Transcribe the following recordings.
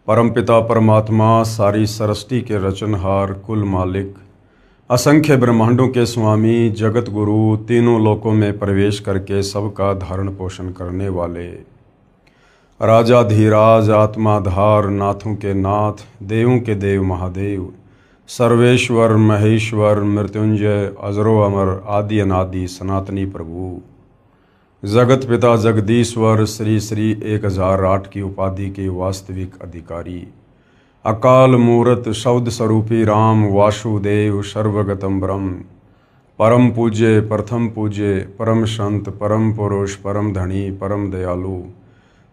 परमपिता परमात्मा सारी सृष्टि के रचनहार कुल मालिक असंख्य ब्रह्मांडों के स्वामी जगत गुरु तीनों लोकों में प्रवेश करके सबका धारण पोषण करने वाले राजा धीराज आत्माधार नाथों के नाथ देवों के देव महादेव सर्वेश्वर महेश्वर मृत्युंजय अजरो अमर आदि अनादि सनातनी प्रभु जगत पिता जगदीश्वर श्री श्री 1008 की उपाधि के वास्तविक अधिकारी अकाल मूर्त शब्द स्वरूपी राम वासुदेव सर्वगतम ब्रह्म परम पूज्य प्रथम पूज्य परम संत परम पुरुष परम धनी परम दयालु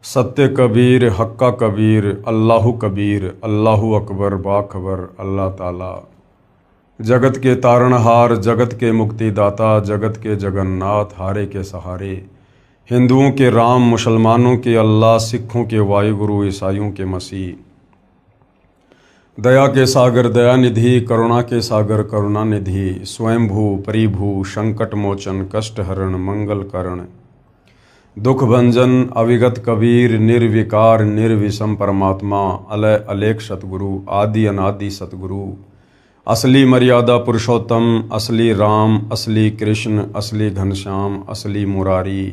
सत्य कबीर हक्का कबीर अल्लाहु कबीर अल्लाहु अकबर बाखबर अल्लाह ताला जगत के तारणहार जगत के मुक्तिदाता जगत के जगन्नाथ हारे के सहारे हिंदुओं के राम मुसलमानों के अल्लाह सिखों के वायुगुरु ईसाइयों के मसीह दया के सागर दयानिधि करुणा के सागर करुणानिधि स्वयंभू परिभू संकट मोचन कष्ट हरण मंगल करण दुख भंजन अविगत कबीर निर्विकार निर्विषम परमात्मा अलय अलेख सतगुरु आदि अनादि सतगुरु असली मर्यादा पुरुषोत्तम असली राम असली कृष्ण असली घनश्याम असली मुरारी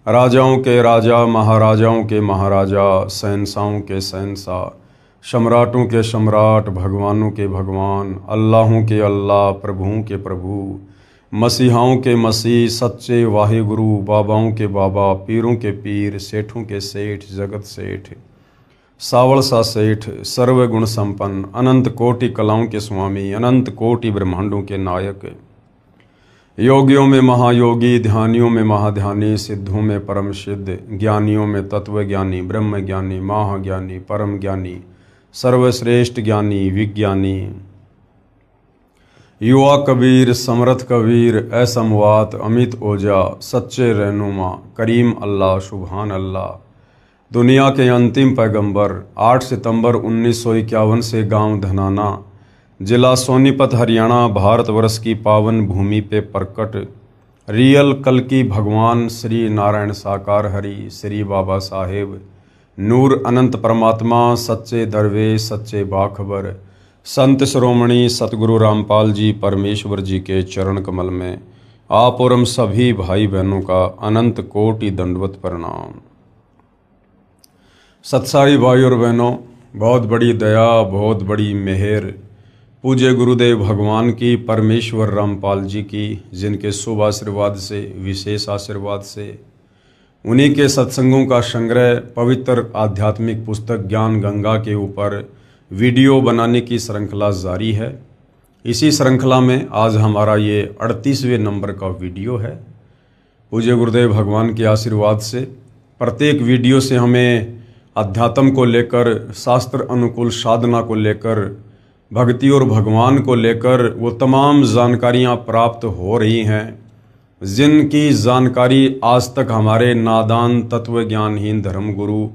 राजाओं के राजा महाराजाओं के महाराजा शहंशाहों के शहंशाह सम्राटों के सम्राट भगवानों के भगवान अल्लाहों के अल्लाह प्रभुओं के प्रभु मसीहाओं के मसीह सच्चे वाहिगुरु बाबाओं के बाबा पीरों के पीर सेठों के सेठ जगत सेठ सावल सा सेठ सर्वगुण संपन्न अनंत कोटि कलाओं के स्वामी अनंत कोटि ब्रह्मांडों के नायक योगियों में महायोगी ध्यानियों में महाध्यानी सिद्धों में परम सिद्ध ज्ञानियों में तत्वज्ञानी ब्रह्म ज्ञानी महाज्ञानी परम ज्ञानी सर्वश्रेष्ठ ज्ञानी विज्ञानी युवा कबीर समर्थ कबीर असमवात अमित ओजा सच्चे रहनुमा करीम अल्लाह सुभान अल्लाह दुनिया के अंतिम पैगंबर 8 सितंबर 1951 से गांव धनाना जिला सोनीपत हरियाणा भारतवर्ष की पावन भूमि पे प्रकट रियल कल की भगवान श्री नारायण साकार हरि श्री बाबा साहेब नूर अनंत परमात्मा सच्चे दरवेश सच्चे बाखबर संत श्रोमणी सतगुरु रामपाल जी परमेश्वर जी के चरण कमल में आप और हम सभी भाई बहनों का अनंत कोटि दंडवत प्रणाम। सत्साई भाई और बहनों, बहुत बड़ी दया बहुत बड़ी मेहर पूज्य गुरुदेव भगवान की परमेश्वर रामपाल जी की जिनके शुभ आशीर्वाद से विशेष आशीर्वाद से उन्हीं के सत्संगों का संग्रह पवित्र आध्यात्मिक पुस्तक ज्ञान गंगा के ऊपर वीडियो बनाने की श्रृंखला जारी है। इसी श्रृंखला में आज हमारा ये 38वें नंबर का वीडियो है। पूज्य गुरुदेव भगवान के आशीर्वाद से प्रत्येक वीडियो से हमें अध्यात्म को लेकर शास्त्र अनुकूल साधना को लेकर भक्ति और भगवान को लेकर वो तमाम जानकारियाँ प्राप्त हो रही हैं जिनकी जानकारी आज तक हमारे नादान तत्वज्ञानहीन धर्मगुरु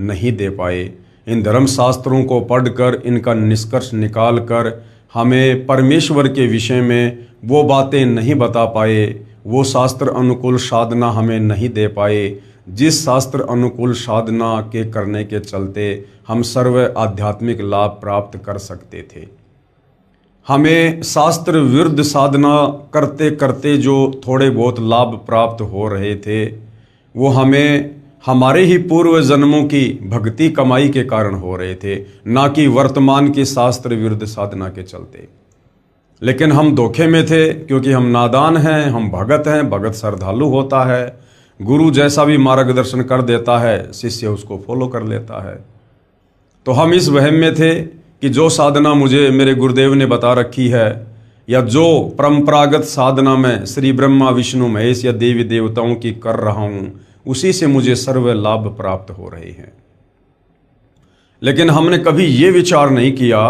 नहीं दे पाए। इन धर्म शास्त्रों को पढ़कर इनका निष्कर्ष निकाल कर हमें परमेश्वर के विषय में वो बातें नहीं बता पाए, वो शास्त्र अनुकूल साधना हमें नहीं दे पाए जिस शास्त्र अनुकूल साधना के करने के चलते हम सर्व आध्यात्मिक लाभ प्राप्त कर सकते थे। हमें शास्त्र विरुद्ध साधना करते करते जो थोड़े बहुत लाभ प्राप्त हो रहे थे वो हमें हमारे ही पूर्व जन्मों की भक्ति कमाई के कारण हो रहे थे, ना कि वर्तमान की शास्त्र विरुद्ध साधना के चलते। लेकिन हम धोखे में थे क्योंकि हम नादान हैं, हम भगत हैं, भगत श्रद्धालु होता है, गुरु जैसा भी मार्गदर्शन कर देता है शिष्य उसको फॉलो कर लेता है। तो हम इस वहम में थे कि जो साधना मुझे मेरे गुरुदेव ने बता रखी है या जो परंपरागत साधना में श्री ब्रह्मा विष्णु महेश या देवी देवताओं की कर रहा हूँ उसी से मुझे सर्व लाभ प्राप्त हो रहे हैं। लेकिन हमने कभी ये विचार नहीं किया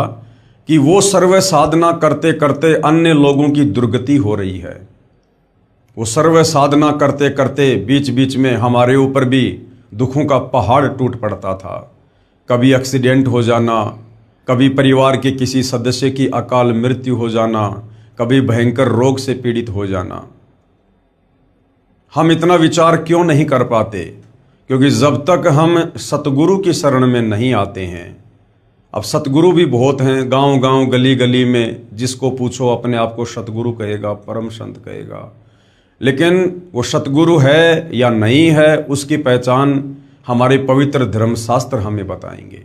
कि वो सर्व साधना करते करते अन्य लोगों की दुर्गति हो रही है। वो सर्व साधना करते करते बीच बीच में हमारे ऊपर भी दुखों का पहाड़ टूट पड़ता था। कभी एक्सीडेंट हो जाना, कभी परिवार के किसी सदस्य की अकाल मृत्यु हो जाना, कभी भयंकर रोग से पीड़ित हो जाना। हम इतना विचार क्यों नहीं कर पाते? क्योंकि जब तक हम सतगुरु की शरण में नहीं आते हैं, अब सतगुरु भी बहुत हैं, गांव गांव गली गली में जिसको पूछो अपने आप को सतगुरु कहेगा, परम संत कहेगा, लेकिन वो सतगुरु है या नहीं है उसकी पहचान हमारे पवित्र धर्मशास्त्र हमें बताएंगे।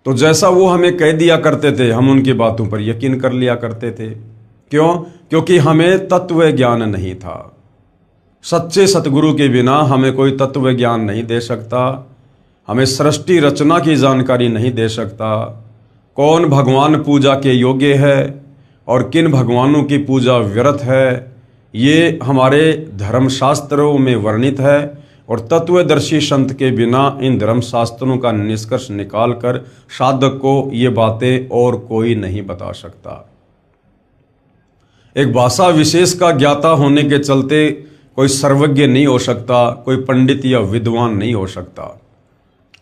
तो जैसा वो हमें कह दिया करते थे, हम उनकी बातों पर यकीन कर लिया करते थे। क्यों? क्योंकि हमें तत्व ज्ञान नहीं था। सच्चे सतगुरु के बिना हमें कोई तत्व ज्ञान नहीं दे सकता, हमें सृष्टि रचना की जानकारी नहीं दे सकता, कौन भगवान पूजा के योग्य है और किन भगवानों की पूजा व्यर्थ है, ये हमारे धर्मशास्त्रों में वर्णित है। और तत्वदर्शी संत के बिना इन धर्मशास्त्रों का निष्कर्ष निकालकर साधक को ये बातें और कोई नहीं बता सकता। एक भाषा विशेष का ज्ञाता होने के चलते कोई सर्वज्ञ नहीं हो सकता, कोई पंडित या विद्वान नहीं हो सकता।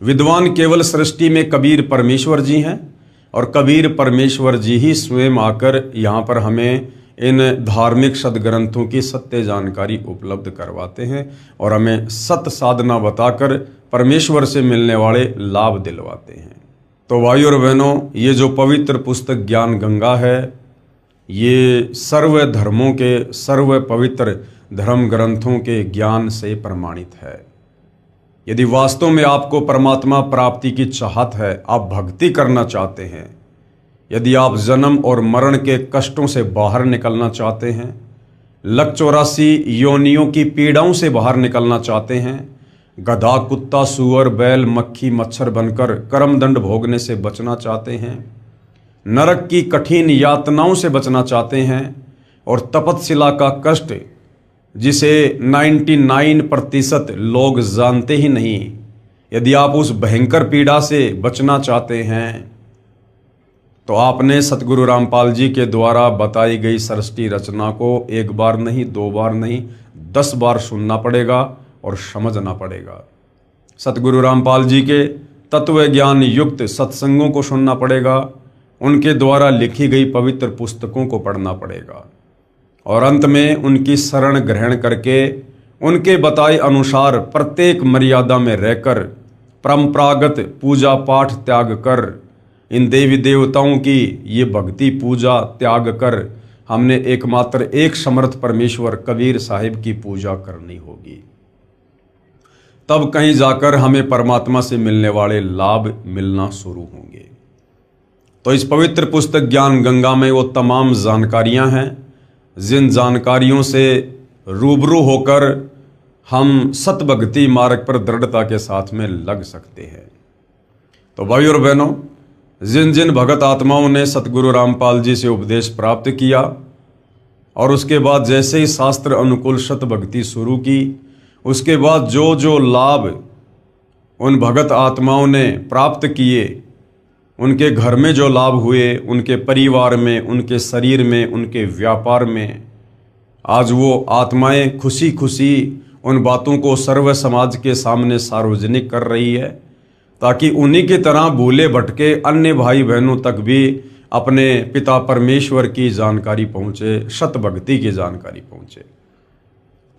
विद्वान केवल सृष्टि में कबीर परमेश्वर जी हैं और कबीर परमेश्वर जी ही स्वयं आकर यहाँ पर हमें इन धार्मिक सदग्रंथों की सत्य जानकारी उपलब्ध करवाते हैं और हमें सत्य साधना बताकर परमेश्वर से मिलने वाले लाभ दिलवाते हैं। तो भाइयों और बहनों, ये जो पवित्र पुस्तक ज्ञान गंगा है, ये सर्व धर्मों के, सर्व पवित्र धर्म ग्रंथों के ज्ञान से प्रमाणित है। यदि वास्तव में आपको परमात्मा प्राप्ति की चाहत है, आप भक्ति करना चाहते हैं, यदि आप जन्म और मरण के कष्टों से बाहर निकलना चाहते हैं, लक 84 योनियों की पीड़ाओं से बाहर निकलना चाहते हैं, गधा कुत्ता सूअर बैल मक्खी मच्छर बनकर कर्मदंड भोगने से बचना चाहते हैं, नरक की कठिन यातनाओं से बचना चाहते हैं और तपतशिला का कष्ट जिसे 99% लोग जानते ही नहीं, यदि आप उस भयंकर पीड़ा से बचना चाहते हैं तो आपने सतगुरु रामपाल जी के द्वारा बताई गई सृष्टि रचना को एक बार नहीं, 2 बार नहीं, 10 बार सुनना पड़ेगा और समझना पड़ेगा। सतगुरु रामपाल जी के तत्व ज्ञान युक्त सत्संगों को सुनना पड़ेगा, उनके द्वारा लिखी गई पवित्र पुस्तकों को पढ़ना पड़ेगा और अंत में उनकी शरण ग्रहण करके उनके बताए अनुसार प्रत्येक मर्यादा में रहकर परंपरागत पूजा पाठ त्याग कर, इन देवी देवताओं की ये भक्ति पूजा त्याग कर हमने एकमात्र एक समर्थ परमेश्वर कबीर साहिब की पूजा करनी होगी। तब कहीं जाकर हमें परमात्मा से मिलने वाले लाभ मिलना शुरू होंगे। तो इस पवित्र पुस्तक ज्ञान गंगा में वो तमाम जानकारियां हैं जिन जानकारियों से रूबरू होकर हम सतभक्ति मार्ग पर दृढ़ता के साथ में लग सकते हैं। तो भाइयों और बहनों, जिन जिन भगत आत्माओं ने सतगुरु रामपाल जी से उपदेश प्राप्त किया और उसके बाद जैसे ही शास्त्र अनुकूल सतभक्ति शुरू की, उसके बाद जो जो लाभ उन भगत आत्माओं ने प्राप्त किए, उनके घर में जो लाभ हुए, उनके परिवार में, उनके शरीर में, उनके व्यापार में, आज वो आत्माएं खुशी खुशी उन बातों को सर्व समाज के सामने सार्वजनिक कर रही है ताकि उन्हीं की तरह भूले भटके अन्य भाई बहनों तक भी अपने पिता परमेश्वर की जानकारी पहुँचे, सतभक्ति की जानकारी पहुँचे।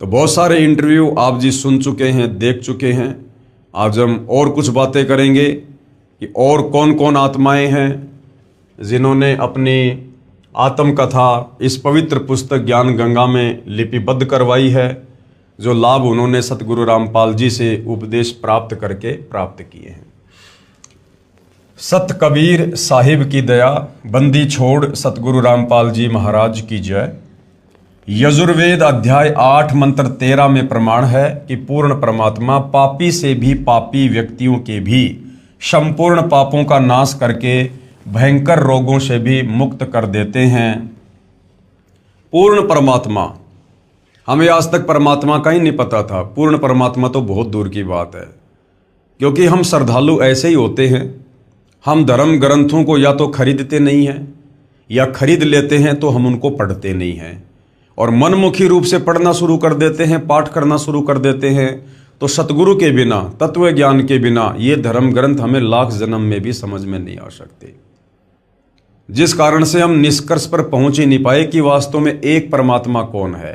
तो बहुत सारे इंटरव्यू आप जी सुन चुके हैं, देख चुके हैं। आज हम और कुछ बातें करेंगे कि और कौन कौन आत्माएं हैं जिन्होंने अपनी आत्मकथा इस पवित्र पुस्तक ज्ञान गंगा में लिपिबद्ध करवाई है, जो लाभ उन्होंने सतगुरु रामपाल जी से उपदेश प्राप्त करके प्राप्त किए हैं। सत कबीर साहिब की दया, बंदी छोड़ सतगुरु रामपाल जी महाराज की जय। यजुर्वेद अध्याय 8 मंत्र 13 में प्रमाण है कि पूर्ण परमात्मा पापी से भी पापी व्यक्तियों के भी संपूर्ण पापों का नाश करके भयंकर रोगों से भी मुक्त कर देते हैं। पूर्ण परमात्मा, हमें आज तक परमात्मा का ही नहीं पता था। पूर्ण परमात्मा तो बहुत दूर की बात है, क्योंकि हम श्रद्धालु ऐसे ही होते हैं। हम धर्म ग्रंथों को या तो खरीदते नहीं हैं या खरीद लेते हैं तो हम उनको पढ़ते नहीं हैं और मनमुखी रूप से पढ़ना शुरू कर देते हैं, पाठ करना शुरू कर देते हैं। तो सतगुरु के बिना, तत्व ज्ञान के बिना ये धर्म ग्रंथ हमें लाख जन्म में भी समझ में नहीं आ सकते, जिस कारण से हम निष्कर्ष पर पहुंच ही नहीं पाए कि वास्तव में एक परमात्मा कौन है।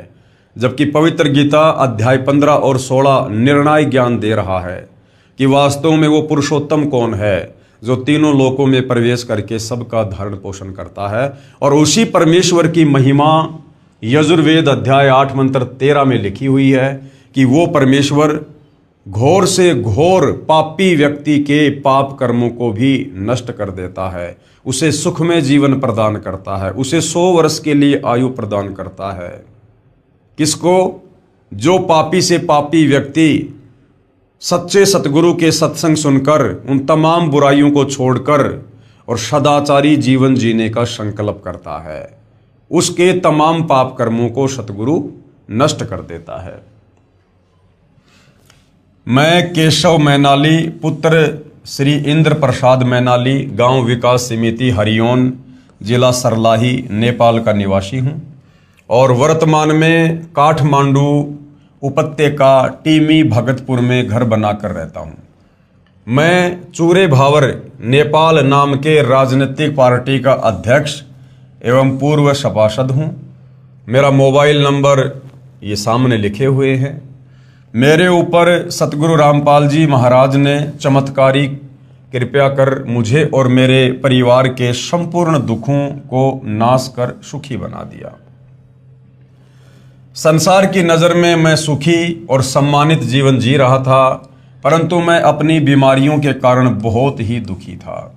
जबकि पवित्र गीता अध्याय 15 और 16 निर्णायक ज्ञान दे रहा है कि वास्तव में वो पुरुषोत्तम कौन है जो तीनों लोकों में प्रवेश करके सबका धारण पोषण करता है। और उसी परमेश्वर की महिमा यजुर्वेद अध्याय 8 मंत्र 13 में लिखी हुई है कि वो परमेश्वर घोर से घोर पापी व्यक्ति के पाप कर्मों को भी नष्ट कर देता है, उसे सुखमय जीवन प्रदान करता है, उसे 100 वर्ष के लिए आयु प्रदान करता है। किसको? जो पापी से पापी व्यक्ति सच्चे सतगुरु के सत्संग सुनकर उन तमाम बुराइयों को छोड़कर और सदाचारी जीवन जीने का संकल्प करता है, उसके तमाम पाप कर्मों को सतगुरु नष्ट कर देता है। मैं केशव मैनाली, पुत्र श्री इंद्र प्रसाद मैनाली, गांव विकास समिति हरिओन, जिला सरलाही, नेपाल का निवासी हूं और वर्तमान में काठमांडू उपत्यका टीमी भगतपुर में घर बनाकर रहता हूं। मैं चूरे भावर नेपाल नाम के राजनीतिक पार्टी का अध्यक्ष एवं पूर्व सभासद हूं। मेरा मोबाइल नंबर ये सामने लिखे हुए हैं। मेरे ऊपर सतगुरु रामपाल जी महाराज ने चमत्कारी कृपया कर मुझे और मेरे परिवार के संपूर्ण दुखों को नाश कर सुखी बना दिया। संसार की नज़र में मैं सुखी और सम्मानित जीवन जी रहा था, परंतु मैं अपनी बीमारियों के कारण बहुत ही दुखी था।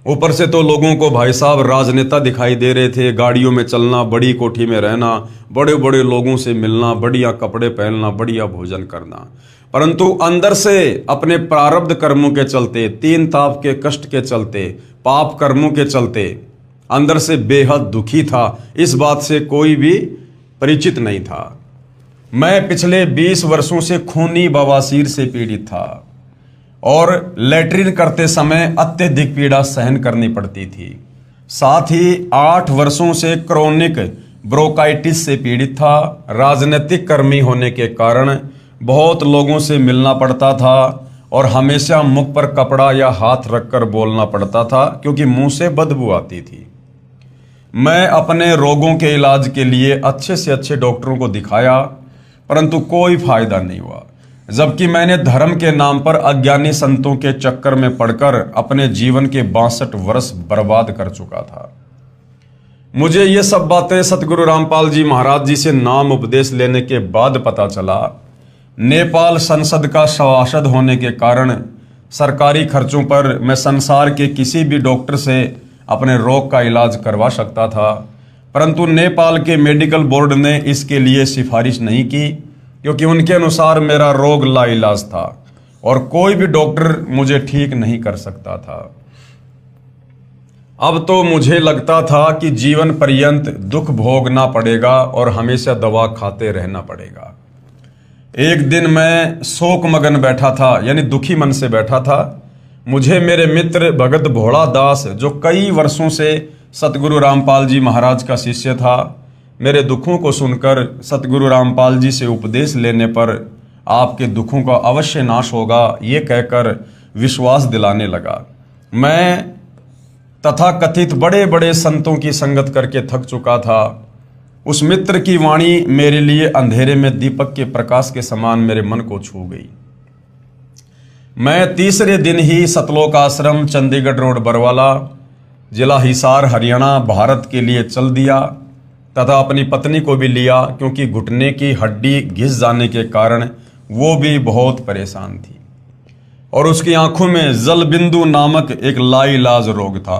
ऊपर से तो लोगों को भाई साहब राजनेता दिखाई दे रहे थे, गाड़ियों में चलना, बड़ी कोठी में रहना, बड़े बड़े लोगों से मिलना, बढ़िया कपड़े पहनना, बढ़िया भोजन करना, परंतु अंदर से अपने प्रारब्ध कर्मों के चलते, 3 ताप के कष्ट के चलते, पाप कर्मों के चलते अंदर से बेहद दुखी था। इस बात से कोई भी परिचित नहीं था। मैं पिछले 20 वर्षों से खूनी बवासीर से पीड़ित था और लैट्रिन करते समय अत्यधिक पीड़ा सहन करनी पड़ती थी। साथ ही 8 वर्षों से क्रोनिक ब्रोंकाइटिस से पीड़ित था। राजनीतिक कर्मी होने के कारण बहुत लोगों से मिलना पड़ता था और हमेशा मुख पर कपड़ा या हाथ रखकर बोलना पड़ता था क्योंकि मुंह से बदबू आती थी। मैं अपने रोगों के इलाज के लिए अच्छे से अच्छे डॉक्टरों को दिखाया, परंतु कोई फायदा नहीं हुआ, जबकि मैंने धर्म के नाम पर अज्ञानी संतों के चक्कर में पड़कर अपने जीवन के 62 वर्ष बर्बाद कर चुका था। मुझे ये सब बातें सतगुरु रामपाल जी महाराज जी से नाम उपदेश लेने के बाद पता चला। नेपाल संसद का सभासद होने के कारण सरकारी खर्चों पर मैं संसार के किसी भी डॉक्टर से अपने रोग का इलाज करवा सकता था, परंतु नेपाल के मेडिकल बोर्ड ने इसके लिए सिफारिश नहीं की क्योंकि उनके अनुसार मेरा रोग लाइलाज था और कोई भी डॉक्टर मुझे ठीक नहीं कर सकता था। अब तो मुझे लगता था कि जीवन पर्यंत दुख भोगना पड़ेगा और हमेशा दवा खाते रहना पड़ेगा। एक दिन मैं शोक मगन बैठा था, यानी दुखी मन से बैठा था। मुझे मेरे मित्र भगत भोला दास, जो कई वर्षों से सतगुरु रामपाल जी महाराज का शिष्य था, मेरे दुखों को सुनकर सतगुरु रामपाल जी से उपदेश लेने पर आपके दुखों का अवश्य नाश होगा, ये कहकर विश्वास दिलाने लगा। मैं तथाकथित बड़े बड़े संतों की संगत करके थक चुका था। उस मित्र की वाणी मेरे लिए अंधेरे में दीपक के प्रकाश के समान मेरे मन को छू गई। मैं तीसरे दिन ही सतलोक आश्रम, चंडीगढ़ रोड, बरवाला, जिला हिसार, हरियाणा, भारत के लिए चल दिया तथा अपनी पत्नी को भी लिया क्योंकि घुटने की हड्डी घिस जाने के कारण वो भी बहुत परेशान थी और उसकी आंखों में जल बिंदु नामक एक लाइलाज रोग था।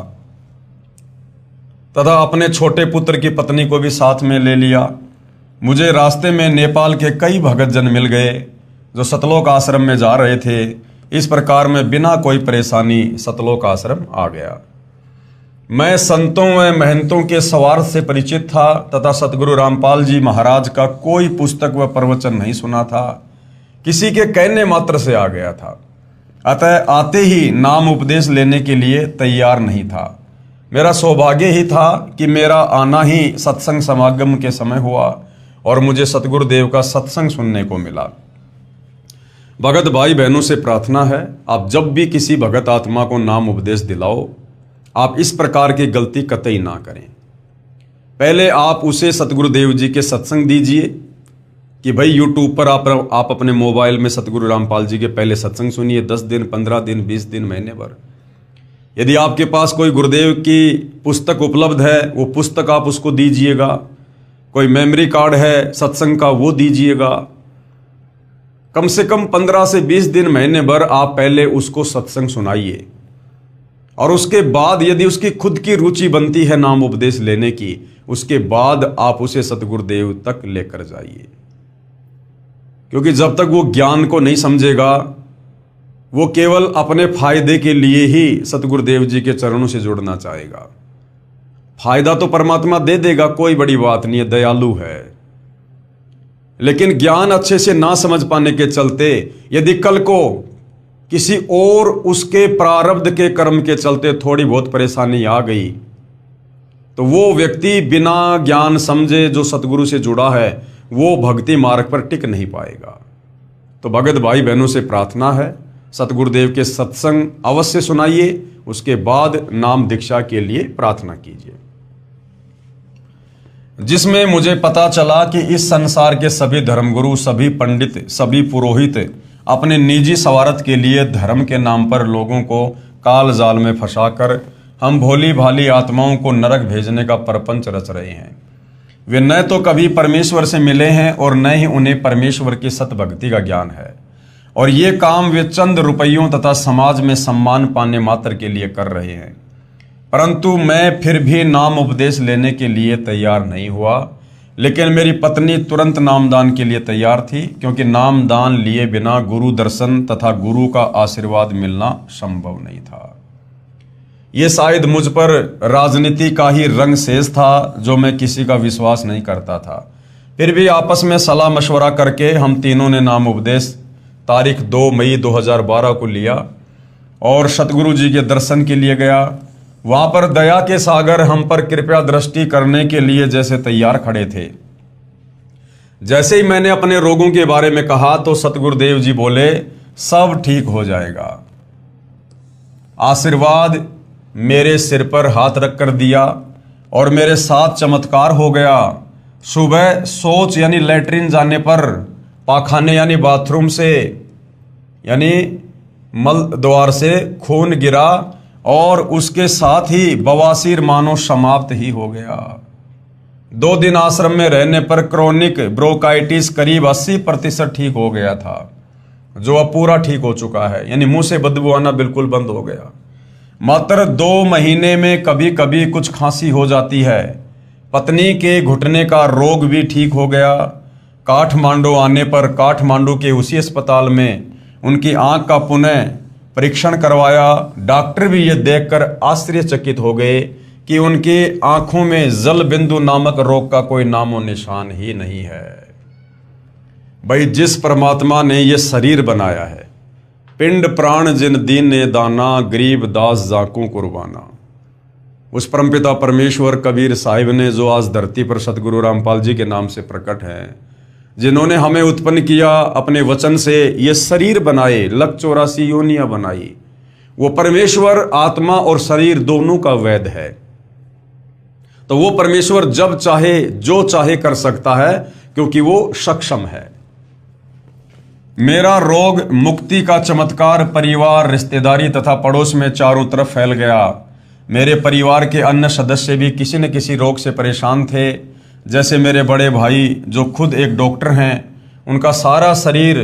तथा अपने छोटे पुत्र की पत्नी को भी साथ में ले लिया। मुझे रास्ते में नेपाल के कई भगत जन मिल गए जो सतलोक आश्रम में जा रहे थे। इस प्रकार मैं बिना कोई परेशानी सतलोक आश्रम आ गया। मैं संतों व महंतों के स्वार्थ से परिचित था तथा सतगुरु रामपाल जी महाराज का कोई पुस्तक व प्रवचन नहीं सुना था, किसी के कहने मात्र से आ गया था। अतः आते ही नाम उपदेश लेने के लिए तैयार नहीं था। मेरा सौभाग्य ही था कि मेरा आना ही सत्संग समागम के समय हुआ और मुझे सतगुरुदेव का सत्संग सुनने को मिला। भगत भाई बहनों से प्रार्थना है, आप जब भी किसी भगत आत्मा को नाम उपदेश दिलाओ, आप इस प्रकार की गलती कतई ना करें। पहले आप उसे सतगुरुदेव जी के सत्संग दीजिए, कि भाई यूट्यूब पर आप अपने मोबाइल में सतगुरु रामपाल जी के पहले सत्संग सुनिए, 10 दिन, 15 दिन, 20 दिन, महीने भर। यदि आपके पास कोई गुरुदेव की पुस्तक उपलब्ध है, वो पुस्तक आप उसको दीजिएगा। कोई मेमोरी कार्ड है सत्संग का, वो दीजिएगा। कम से कम 15 से 20 दिन, महीने भर आप पहले उसको सत्संग सुनाइए, और उसके बाद यदि उसकी खुद की रुचि बनती है नाम उपदेश लेने की, उसके बाद आप उसे सतगुरुदेव तक लेकर जाइए। क्योंकि जब तक वो ज्ञान को नहीं समझेगा, वो केवल अपने फायदे के लिए ही सतगुरुदेव जी के चरणों से जुड़ना चाहेगा। फायदा तो परमात्मा दे देगा, कोई बड़ी बात नहीं है, दयालु है। लेकिन ज्ञान अच्छे से ना समझ पाने के चलते यदि कल को किसी और उसके प्रारब्ध के कर्म के चलते थोड़ी बहुत परेशानी आ गई, तो वो व्यक्ति बिना ज्ञान समझे जो सतगुरु से जुड़ा है, वो भक्ति मार्ग पर टिक नहीं पाएगा। तो भगत भाई बहनों से प्रार्थना है, सतगुरुदेव के सत्संग अवश्य सुनाइए, उसके बाद नाम दीक्षा के लिए प्रार्थना कीजिए। जिसमें मुझे पता चला कि इस संसार के सभी धर्मगुरु, सभी पंडित, सभी पुरोहित अपने निजी स्वार्थ के लिए धर्म के नाम पर लोगों को काल जाल में फंसाकर हम भोली भाली आत्माओं को नरक भेजने का परपंच रच रहे हैं। वे न तो कभी परमेश्वर से मिले हैं और न ही उन्हें परमेश्वर की सतभक्ति का ज्ञान है, और ये काम वे चंद रुपयों तथा समाज में सम्मान पाने मात्र के लिए कर रहे हैं। परंतु मैं फिर भी नाम उपदेश लेने के लिए तैयार नहीं हुआ, लेकिन मेरी पत्नी तुरंत नामदान के लिए तैयार थी, क्योंकि नामदान लिए बिना गुरु दर्शन तथा गुरु का आशीर्वाद मिलना संभव नहीं था। ये शायद मुझ पर राजनीति का ही रंग शेष था, जो मैं किसी का विश्वास नहीं करता था। फिर भी आपस में सलाह मशवरा करके हम तीनों ने नाम उपदेश तारीख 2 मई 2012 को लिया और सतगुरु जी के दर्शन के लिए गया। वहां पर दया के सागर हम पर कृपया दृष्टि करने के लिए जैसे तैयार खड़े थे। जैसे ही मैंने अपने रोगों के बारे में कहा तो सतगुरुदेव जी बोले, सब ठीक हो जाएगा। आशीर्वाद मेरे सिर पर हाथ रख कर दिया और मेरे साथ चमत्कार हो गया। सुबह शौच यानी लैट्रिन जाने पर, पाखाने यानी बाथरूम से यानी मल द्वार से खून गिरा और उसके साथ ही बवासीर मानो समाप्त ही हो गया। 2 दिन आश्रम में रहने पर क्रोनिक ब्रोंकाइटिस करीब 80% ठीक हो गया था, जो अब पूरा ठीक हो चुका है, यानी मुंह से बदबू आना बिल्कुल बंद हो गया। मात्र 2 महीने में कभी कभी कुछ खांसी हो जाती है। पत्नी के घुटने का रोग भी ठीक हो गया। काठमांडू आने पर काठमांडू के उसी अस्पताल में उनकी आंख का पुनः परीक्षण करवाया। डॉक्टर भी ये देखकर आश्चर्यचकित हो गए कि उनकी आंखों में जल बिंदु नामक रोग का कोई नामो निशान ही नहीं है। भाई, जिस परमात्मा ने ये शरीर बनाया है, पिंड प्राण जिन दीन ने दाना, गरीब दास जाकू कुर्बाना, उस परमपिता परमेश्वर कबीर साहिब ने जो आज धरती पर सतगुरु रामपाल जी के नाम से प्रकट हैं, जिन्होंने हमें उत्पन्न किया, अपने वचन से ये शरीर बनाए, 184 योनियां बनाई, वो परमेश्वर आत्मा और शरीर दोनों का वैद है। तो वो परमेश्वर जब चाहे जो चाहे कर सकता है, क्योंकि वो सक्षम है। मेरा रोग मुक्ति का चमत्कार परिवार, रिश्तेदारी तथा पड़ोस में चारों तरफ फैल गया। मेरे परिवार के अन्य सदस्य भी किसी न किसी रोग से परेशान थे। जैसे मेरे बड़े भाई जो खुद एक डॉक्टर हैं, उनका सारा शरीर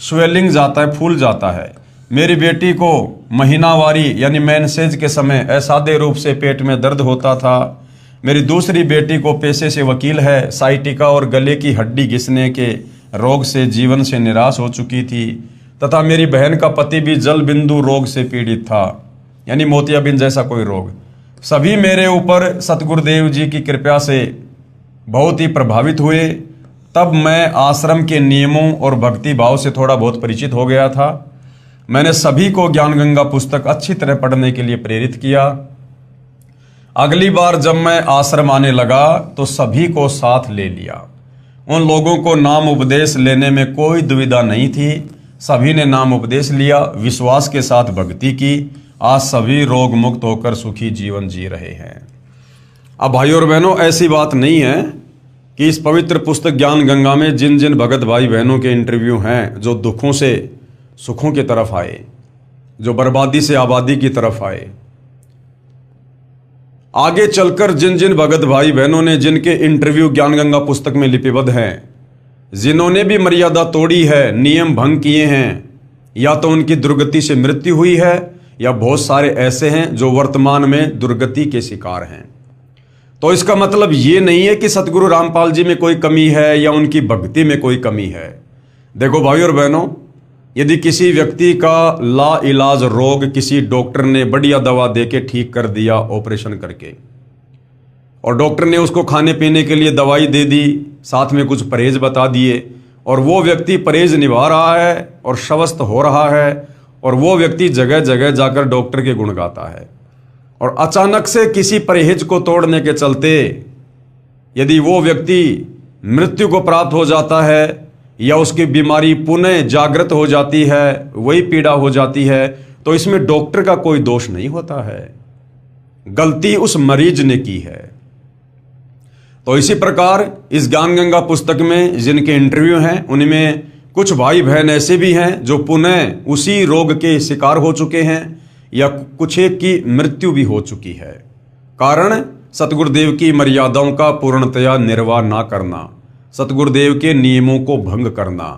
स्वेलिंग जाता है, फूल जाता है। मेरी बेटी को महीनावारी यानी मेंसेज के समय असाध्य रूप से पेट में दर्द होता था। मेरी दूसरी बेटी को पेशे से वकील है, साइटिका और गले की हड्डी घिसने के रोग से जीवन से निराश हो चुकी थी, तथा मेरी बहन का पति भी जल बिंदु रोग से पीड़ित था, यानी मोतियाबिंद जैसा कोई रोग। सभी मेरे ऊपर सतगुरुदेव जी की कृपा से बहुत ही प्रभावित हुए। तब मैं आश्रम के नियमों और भक्ति भाव से थोड़ा बहुत परिचित हो गया था। मैंने सभी को ज्ञान गंगा पुस्तक अच्छी तरह पढ़ने के लिए प्रेरित किया। अगली बार जब मैं आश्रम आने लगा तो सभी को साथ ले लिया। उन लोगों को नाम उपदेश लेने में कोई दुविधा नहीं थी। सभी ने नाम उपदेश लिया, विश्वास के साथ भक्ति की। आज सभी रोग मुक्त होकर सुखी जीवन जी रहे हैं। अब भाइयों और बहनों, ऐसी बात नहीं है कि इस पवित्र पुस्तक ज्ञान गंगा में जिन जिन भगत भाई बहनों के इंटरव्यू हैं, जो दुखों से सुखों की तरफ आए, जो बर्बादी से आबादी की तरफ आए, आगे चलकर जिन जिन भगत भाई बहनों ने जिनके इंटरव्यू ज्ञान गंगा पुस्तक में लिपिबद्ध हैं, जिन्होंने भी मर्यादा तोड़ी है, नियम भंग किए हैं, या तो उनकी दुर्गति से मृत्यु हुई है, या बहुत सारे ऐसे हैं जो वर्तमान में दुर्गति के शिकार हैं। तो इसका मतलब ये नहीं है कि सतगुरु रामपाल जी में कोई कमी है या उनकी भक्ति में कोई कमी है। देखो भाई और बहनों, यदि किसी व्यक्ति का लाइलाज रोग किसी डॉक्टर ने बढ़िया दवा देके ठीक कर दिया ऑपरेशन करके, और डॉक्टर ने उसको खाने पीने के लिए दवाई दे दी, साथ में कुछ परहेज बता दिए, और वो व्यक्ति परहेज निभा रहा है और स्वस्थ हो रहा है, और वो व्यक्ति जगह जगह जाकर डॉक्टर के गुण गाता है, और अचानक से किसी परहेज को तोड़ने के चलते यदि वो व्यक्ति मृत्यु को प्राप्त हो जाता है, या उसकी बीमारी पुनः जागृत हो जाती है, वही पीड़ा हो जाती है, तो इसमें डॉक्टर का कोई दोष नहीं होता है, गलती उस मरीज ने की है। तो इसी प्रकार इस ज्ञान गंगा पुस्तक में जिनके इंटरव्यू हैं, उनमें कुछ भाई बहन ऐसे भी हैं जो पुनः उसी रोग के शिकार हो चुके हैं, या कुछ एक की मृत्यु भी हो चुकी है। कारण सतगुरुदेव की मर्यादाओं का पूर्णतया निर्वाह ना करना, सतगुरुदेव के नियमों को भंग करना।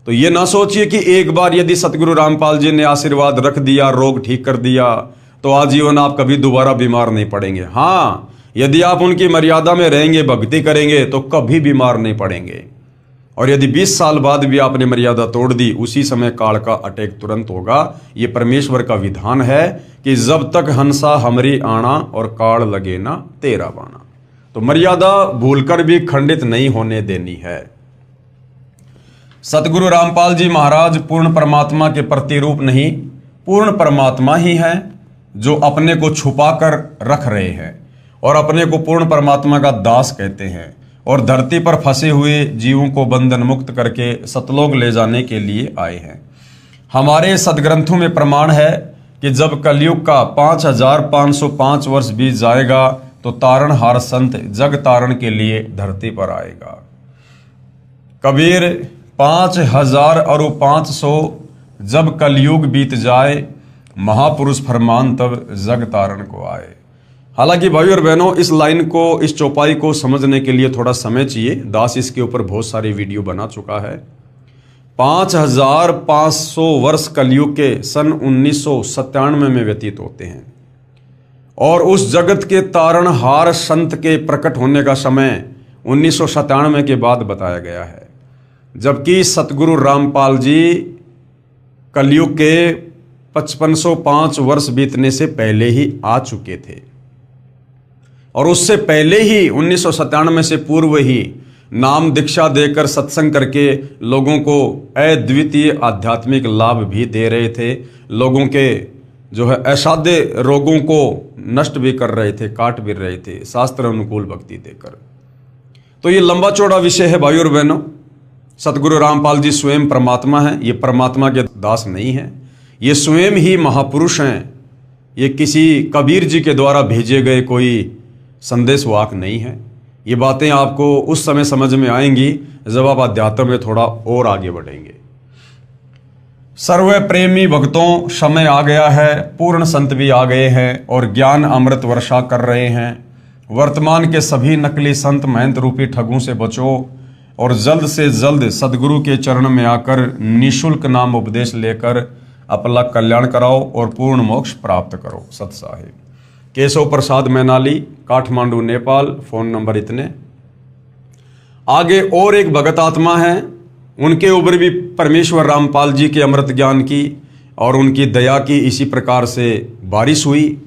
तो ये ना सोचिए कि एक बार यदि सतगुरु रामपाल जी ने आशीर्वाद रख दिया, रोग ठीक कर दिया, तो आजीवन आप कभी दोबारा बीमार नहीं पड़ेंगे। हाँ, यदि आप उनकी मर्यादा में रहेंगे, भक्ति करेंगे, तो कभी बीमार नहीं पड़ेंगे। और यदि 20 साल बाद भी आपने मर्यादा तोड़ दी, उसी समय काल का अटैक तुरंत होगा। ये परमेश्वर का विधान है कि जब तक हंसा हमरी आना और काल लगे ना तेरा बाना। तो मर्यादा भूलकर भी खंडित नहीं होने देनी है। सतगुरु रामपाल जी महाराज पूर्ण परमात्मा के प्रतिरूप नहीं, पूर्ण परमात्मा ही हैं, जो अपने को छुपा कर रख रहे हैं और अपने को पूर्ण परमात्मा का दास कहते हैं, और धरती पर फंसे हुए जीवों को बंधन मुक्त करके सतलोक ले जाने के लिए आए हैं। हमारे सदग्रंथों में प्रमाण है कि जब कलयुग का 5505 वर्ष बीत जाएगा, तो तारणहार संत जग तारण के लिए धरती पर आएगा। कबीर 5000 और 500 जब कलयुग बीत जाए, महापुरुष फरमान तब जग तारण को आए। हालांकि भाई और बहनों, इस लाइन को, इस चौपाई को समझने के लिए थोड़ा समय चाहिए। दास इसके ऊपर बहुत सारी वीडियो बना चुका है। 5500 वर्ष कलयुग के सन 1997 में व्यतीत होते हैं, और उस जगत के तारणहार संत के प्रकट होने का समय 1997 के बाद बताया गया है, जबकि सतगुरु रामपाल जी कलयुग के 5505 वर्ष बीतने से पहले ही आ चुके थे, और उससे पहले ही 1997 से पूर्व ही नाम दीक्षा देकर सत्संग करके लोगों को अद्वितीय आध्यात्मिक लाभ भी दे रहे थे। लोगों के जो है असाध्य रोगों को नष्ट भी कर रहे थे, काट भी रहे थे, शास्त्र अनुकूल भक्ति देकर। तो ये लंबा चौड़ा विषय है भाई और बहनों। सतगुरु रामपाल जी स्वयं परमात्मा हैं, ये परमात्मा के दास नहीं हैं, ये स्वयं ही महापुरुष हैं। ये किसी कबीर जी के द्वारा भेजे गए कोई संदेशवाहक नहीं है। ये बातें आपको उस समय समझ में आएंगी जब आप अध्यात्म में थोड़ा और आगे बढ़ेंगे। सर्व प्रेमी भक्तों, समय आ गया है, पूर्ण संत भी आ गए हैं और ज्ञान अमृत वर्षा कर रहे हैं। वर्तमान के सभी नकली संत महंत रूपी ठगों से बचो और जल्द से जल्द सदगुरु के चरण में आकर निःशुल्क नाम उपदेश लेकर अपना कल्याण कराओ और पूर्ण मोक्ष प्राप्त करो। सत साहिब। केशव प्रसाद मैनाली, काठमांडू, नेपाल। फोन नंबर इतने। आगे और एक भगत आत्मा है, उनके ऊपर भी परमेश्वर रामपाल जी के अमृत ज्ञान की और उनकी दया की इसी प्रकार से बारिश हुई,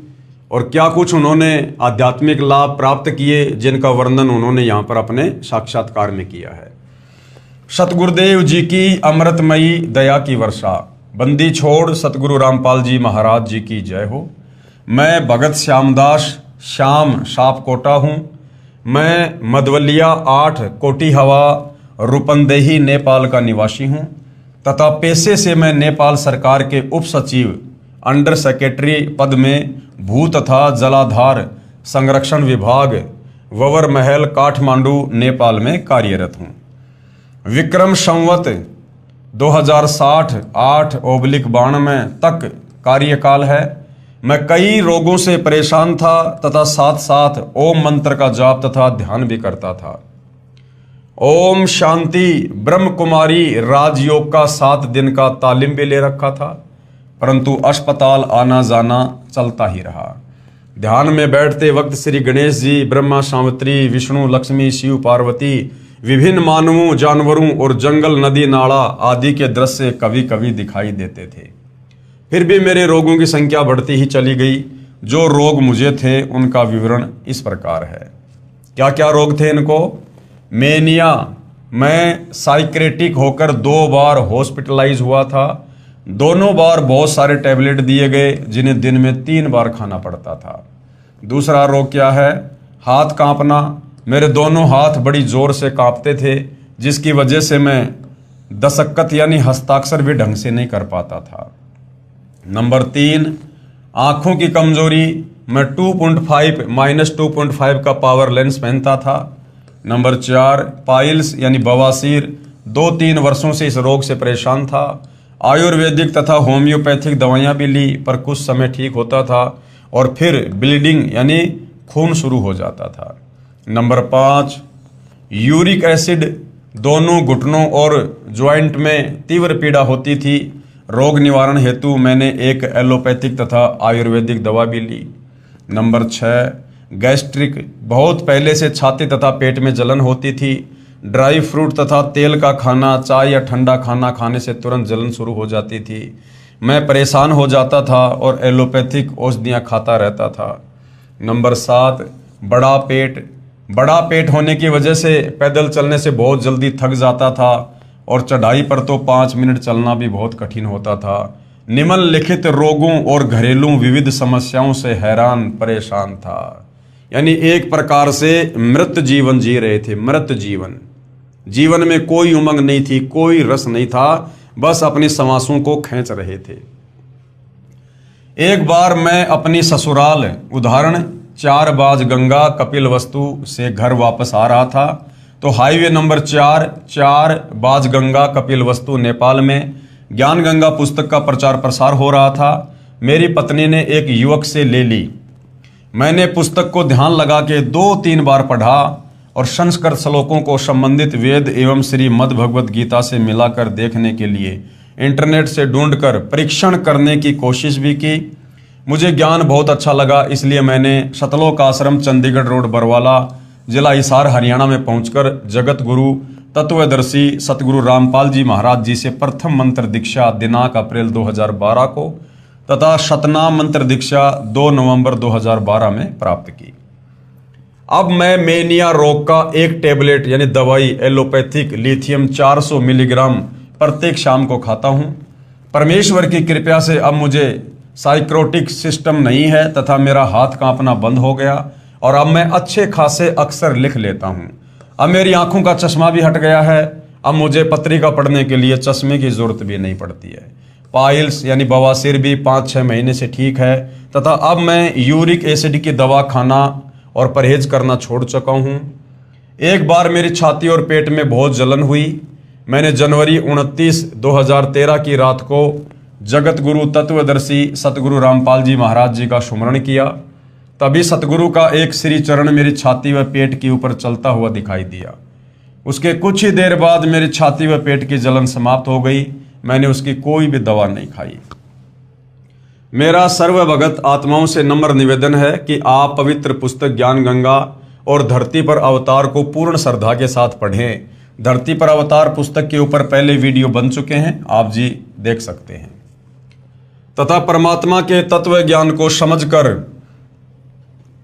और क्या कुछ उन्होंने आध्यात्मिक लाभ प्राप्त किए, जिनका वर्णन उन्होंने यहाँ पर अपने साक्षात्कार में किया है। सतगुरुदेव जी की अमृतमयी दया की वर्षा। बंदी छोड़ सतगुरु रामपाल जी महाराज जी की जय हो। मैं भगत श्यामदास श्याम सापकोटा हूँ। मैं मधवलिया 8 कोटी हवा रूपंदेही नेपाल का निवासी हूँ तथा पेशे से मैं नेपाल सरकार के उप सचिव अंडर सेक्रेटरी पद में भू तथा जलाधार संरक्षण विभाग ववर महल, काठमांडू, नेपाल में कार्यरत हूँ। विक्रम संवत 2060 8/92 तक कार्यकाल है। मैं कई रोगों से परेशान था तथा साथ साथ ओम मंत्र का जाप तथा ध्यान भी करता था। ओम शांति ब्रह्म कुमारी राजयोग का 7 दिन का तालीम भी ले रखा था, परंतु अस्पताल आना जाना चलता ही रहा। ध्यान में बैठते वक्त श्री गणेश जी, ब्रह्मा, सावित्री, विष्णु, लक्ष्मी, शिव, पार्वती, विभिन्न मानवों, जानवरों और जंगल, नदी, नाला आदि के दृश्य कभी कभी दिखाई देते थे। फिर भी मेरे रोगों की संख्या बढ़ती ही चली गई। जो रोग मुझे थे उनका विवरण इस प्रकार है। क्या क्या रोग थे इनको? मेनिया, मैं साइक्रेटिक होकर 2 बार हॉस्पिटलाइज हुआ था। दोनों बार बहुत सारे टैबलेट दिए गए जिन्हें दिन में 3 बार खाना पड़ता था। दूसरा रोग क्या है? हाथ कांपना। मेरे दोनों हाथ बड़ी जोर से कांपते थे, जिसकी वजह से मैं दस्तखत यानी हस्ताक्षर भी ढंग से नहीं कर पाता था। नंबर 3, आंखों की कमजोरी। मैं 2.5 का पावर लेंस पहनता था। नंबर 4, पाइल्स यानी बवासीर। 2-3 वर्षों से इस रोग से परेशान था। आयुर्वेदिक तथा होम्योपैथिक दवाइयाँ भी ली, पर कुछ समय ठीक होता था और फिर ब्लीडिंग यानी खून शुरू हो जाता था। Number 5, uric acid. दोनों घुटनों और ज्वाइंट में तीव्र पीड़ा होती थी। रोग निवारण हेतु मैंने एक एलोपैथिक तथा आयुर्वेदिक दवा भी ली। Number 6, gastric. बहुत पहले से छाती तथा पेट में जलन होती थी। ड्राई फ्रूट तथा तेल का खाना, चाय या ठंडा खाना खाने से तुरंत जलन शुरू हो जाती थी। मैं परेशान हो जाता था और एलोपैथिक औषधियाँ खाता रहता था। नंबर 7, बड़ा पेट। बड़ा पेट होने की वजह से पैदल चलने से बहुत जल्दी थक जाता था और चढ़ाई पर तो 5 मिनट चलना भी बहुत कठिन होता था। निम्नलिखित रोगों और घरेलू विविध समस्याओं से हैरान परेशान था। यानी एक प्रकार से मृत जीवन जी रहे थे। मृत जीवन, जीवन में कोई उमंग नहीं थी, कोई रस नहीं था, बस अपनी सांसों को खींच रहे थे। एक बार मैं अपनी ससुराल उदाहरण 4 बाज गंगा कपिल वस्तु से घर वापस आ रहा था, तो हाईवे नंबर 4 बाज गंगा कपिल वस्तु नेपाल में ज्ञान गंगा पुस्तक का प्रचार प्रसार हो रहा था। मेरी पत्नी ने एक युवक से ले ली। मैंने पुस्तक को ध्यान लगा के 2-3 बार पढ़ा और संस्कृत श्लोकों को संबंधित वेद एवं श्रीमद् भगवद गीता से मिलाकर देखने के लिए इंटरनेट से ढूंढकर परीक्षण करने की कोशिश भी की। मुझे ज्ञान बहुत अच्छा लगा, इसलिए मैंने सतलोक आश्रम, चंडीगढ़ रोड, बरवाला, जिला हिसार, हरियाणा में पहुंचकर जगत गुरु तत्वदर्शी सतगुरु रामपाल जी महाराज जी से प्रथम मंत्र दीक्षा दिनांक अप्रैल 2012 को तथा शतनाम मंत्र दीक्षा 2 नवंबर 2012 में प्राप्त की। अब मैं मेनिया रोग का एक टेबलेट यानी दवाई एलोपैथिक लिथियम 400 मिलीग्राम प्रत्येक शाम को खाता हूं। परमेश्वर की कृपा से अब मुझे साइक्रोटिक सिस्टम नहीं है तथा मेरा हाथ कांपना बंद हो गया और अब मैं अच्छे खासे अक्षर लिख लेता हूं। अब मेरी आंखों का चश्मा भी हट गया है। अब मुझे पत्रिका पढ़ने के लिए चश्मे की जरूरत भी नहीं पड़ती है। पाइल्स यानी बवासीर भी 5-6 महीने से ठीक है तथा अब मैं यूरिक एसिड की दवा खाना और परहेज करना छोड़ चुका हूँ। एक बार मेरी छाती और पेट में बहुत जलन हुई। मैंने जनवरी 29, 2013 की रात को जगत गुरु तत्वदर्शी सतगुरु रामपाल जी महाराज जी का सुमरण किया। तभी सतगुरु का एक श्री चरण मेरी छाती व पेट के ऊपर चलता हुआ दिखाई दिया। उसके कुछ ही देर बाद मेरी छाती व पेट की जलन समाप्त हो गई। मैंने उसकी कोई भी दवा नहीं खाई। मेरा सर्वभगत आत्माओं से नम्र निवेदन है कि आप पवित्र पुस्तक ज्ञान गंगा और धरती पर अवतार को पूर्ण श्रद्धा के साथ पढ़ें। धरती पर अवतार पुस्तक के ऊपर पहले वीडियो बन चुके हैं, आप जी देख सकते हैं। तथा परमात्मा के तत्व ज्ञान को समझकर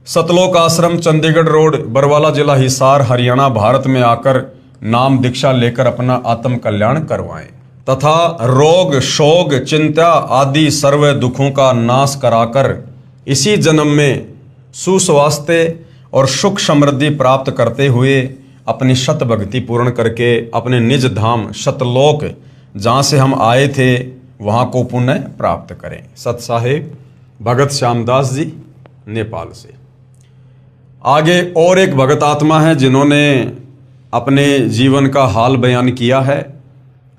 सतलोक आश्रम, चंडीगढ़ रोड, बरवाला, जिला हिसार, हरियाणा, भारत में आकर नाम दीक्षा लेकर अपना आत्म कल्याण करवाएं तथा रोग, शोक, चिंता आदि सर्व दुखों का नाश कराकर इसी जन्म में सुस्वास्थ्य और सुख समृद्धि प्राप्त करते हुए अपनी शत भक्ति पूर्ण करके अपने निज धाम सतलोक जहाँ से हम आए थे वहाँ को पुण्य प्राप्त करें। सत साहेब भगत श्यामदास जी, नेपाल से। आगे और एक भगत आत्मा है जिन्होंने अपने जीवन का हाल बयान किया है।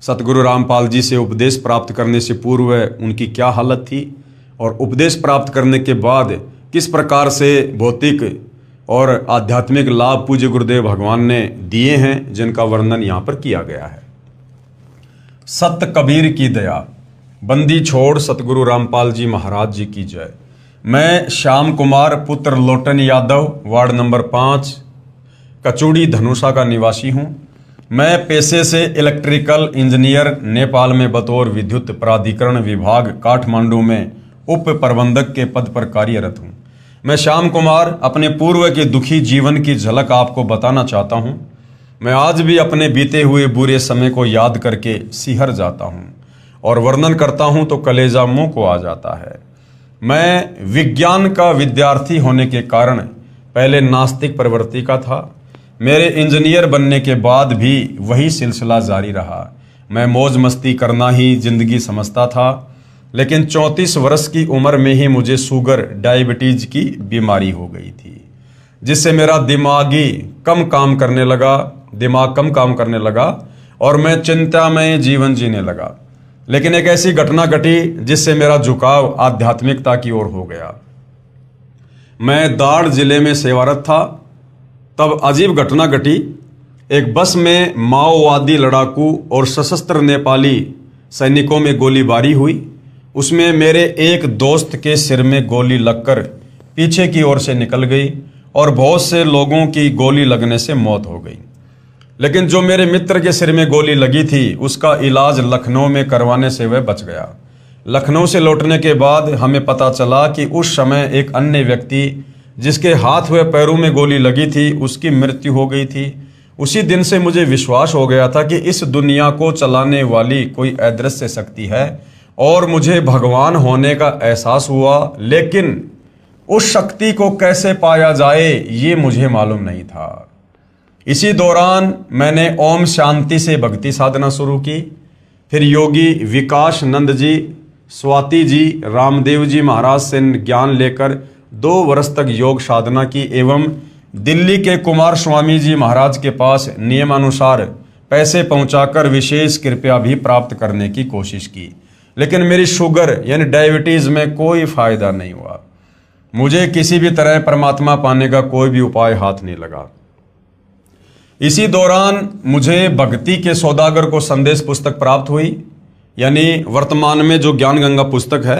सतगुरु रामपाल जी से उपदेश प्राप्त करने से पूर्व उनकी क्या हालत थी और उपदेश प्राप्त करने के बाद किस प्रकार से भौतिक और आध्यात्मिक लाभ पूज्य गुरुदेव भगवान ने दिए हैं, जिनका वर्णन यहाँ पर किया गया है। सत कबीर की दया, बंदी छोड़ सतगुरु रामपाल जी महाराज जी की जय। मैं श्याम कुमार पुत्र लोटन यादव, वार्ड नंबर 5, कचूड़ी धनुषा का निवासी हूँ। मैं पेशे से इलेक्ट्रिकल इंजीनियर, नेपाल में बतौर विद्युत प्राधिकरण विभाग काठमांडू में उप प्रबंधक के पद पर कार्यरत हूँ। मैं श्याम कुमार अपने पूर्व के दुखी जीवन की झलक आपको बताना चाहता हूँ। मैं आज भी अपने बीते हुए बुरे समय को याद करके सिहर जाता हूँ और वर्णन करता हूँ तो कलेजा मुंह को आ जाता है। मैं विज्ञान का विद्यार्थी होने के कारण पहले नास्तिक प्रवृत्ति का था। मेरे इंजीनियर बनने के बाद भी वही सिलसिला जारी रहा। मैं मौज मस्ती करना ही जिंदगी समझता था, लेकिन 34 वर्ष की उम्र में ही मुझे शुगर डायबिटीज की बीमारी हो गई थी, जिससे मेरा दिमाग कम काम करने लगा और मैं चिंता में जीवन जीने लगा। लेकिन एक ऐसी घटना घटी जिससे मेरा झुकाव आध्यात्मिकता की ओर हो गया। मैं दाड़ जिले में सेवारत था, तब अजीब घटना घटी। एक बस में माओवादी लड़ाकू और सशस्त्र नेपाली सैनिकों में गोलीबारी हुई। उसमें मेरे एक दोस्त के सिर में गोली लगकर पीछे की ओर से निकल गई और बहुत से लोगों की गोली लगने से मौत हो गई। लेकिन जो मेरे मित्र के सिर में गोली लगी थी उसका इलाज लखनऊ में करवाने से वह बच गया। लखनऊ से लौटने के बाद हमें पता चला कि उस समय एक अन्य व्यक्ति जिसके हाथ व पैरों में गोली लगी थी उसकी मृत्यु हो गई थी। उसी दिन से मुझे विश्वास हो गया था कि इस दुनिया को चलाने वाली कोई अदृश्य शक्ति है और मुझे भगवान होने का एहसास हुआ, लेकिन उस शक्ति को कैसे पाया जाए ये मुझे मालूम नहीं था। इसी दौरान मैंने ओम शांति से भक्ति साधना शुरू की। फिर योगी विकास नंद जी, स्वाति जी, रामदेव जी महाराज से ज्ञान लेकर 2 वर्ष तक योग साधना की एवं दिल्ली के कुमार स्वामी जी महाराज के पास नियमानुसार पैसे पहुंचाकर विशेष कृपया भी प्राप्त करने की कोशिश की। लेकिन मेरी शुगर यानी डायबिटीज में कोई फायदा नहीं हुआ। मुझे किसी भी तरह परमात्मा पाने का कोई भी उपाय हाथ नहीं लगा। इसी दौरान मुझे भक्ति के सौदागर को संदेश पुस्तक प्राप्त हुई, यानी वर्तमान में जो ज्ञान गंगा पुस्तक है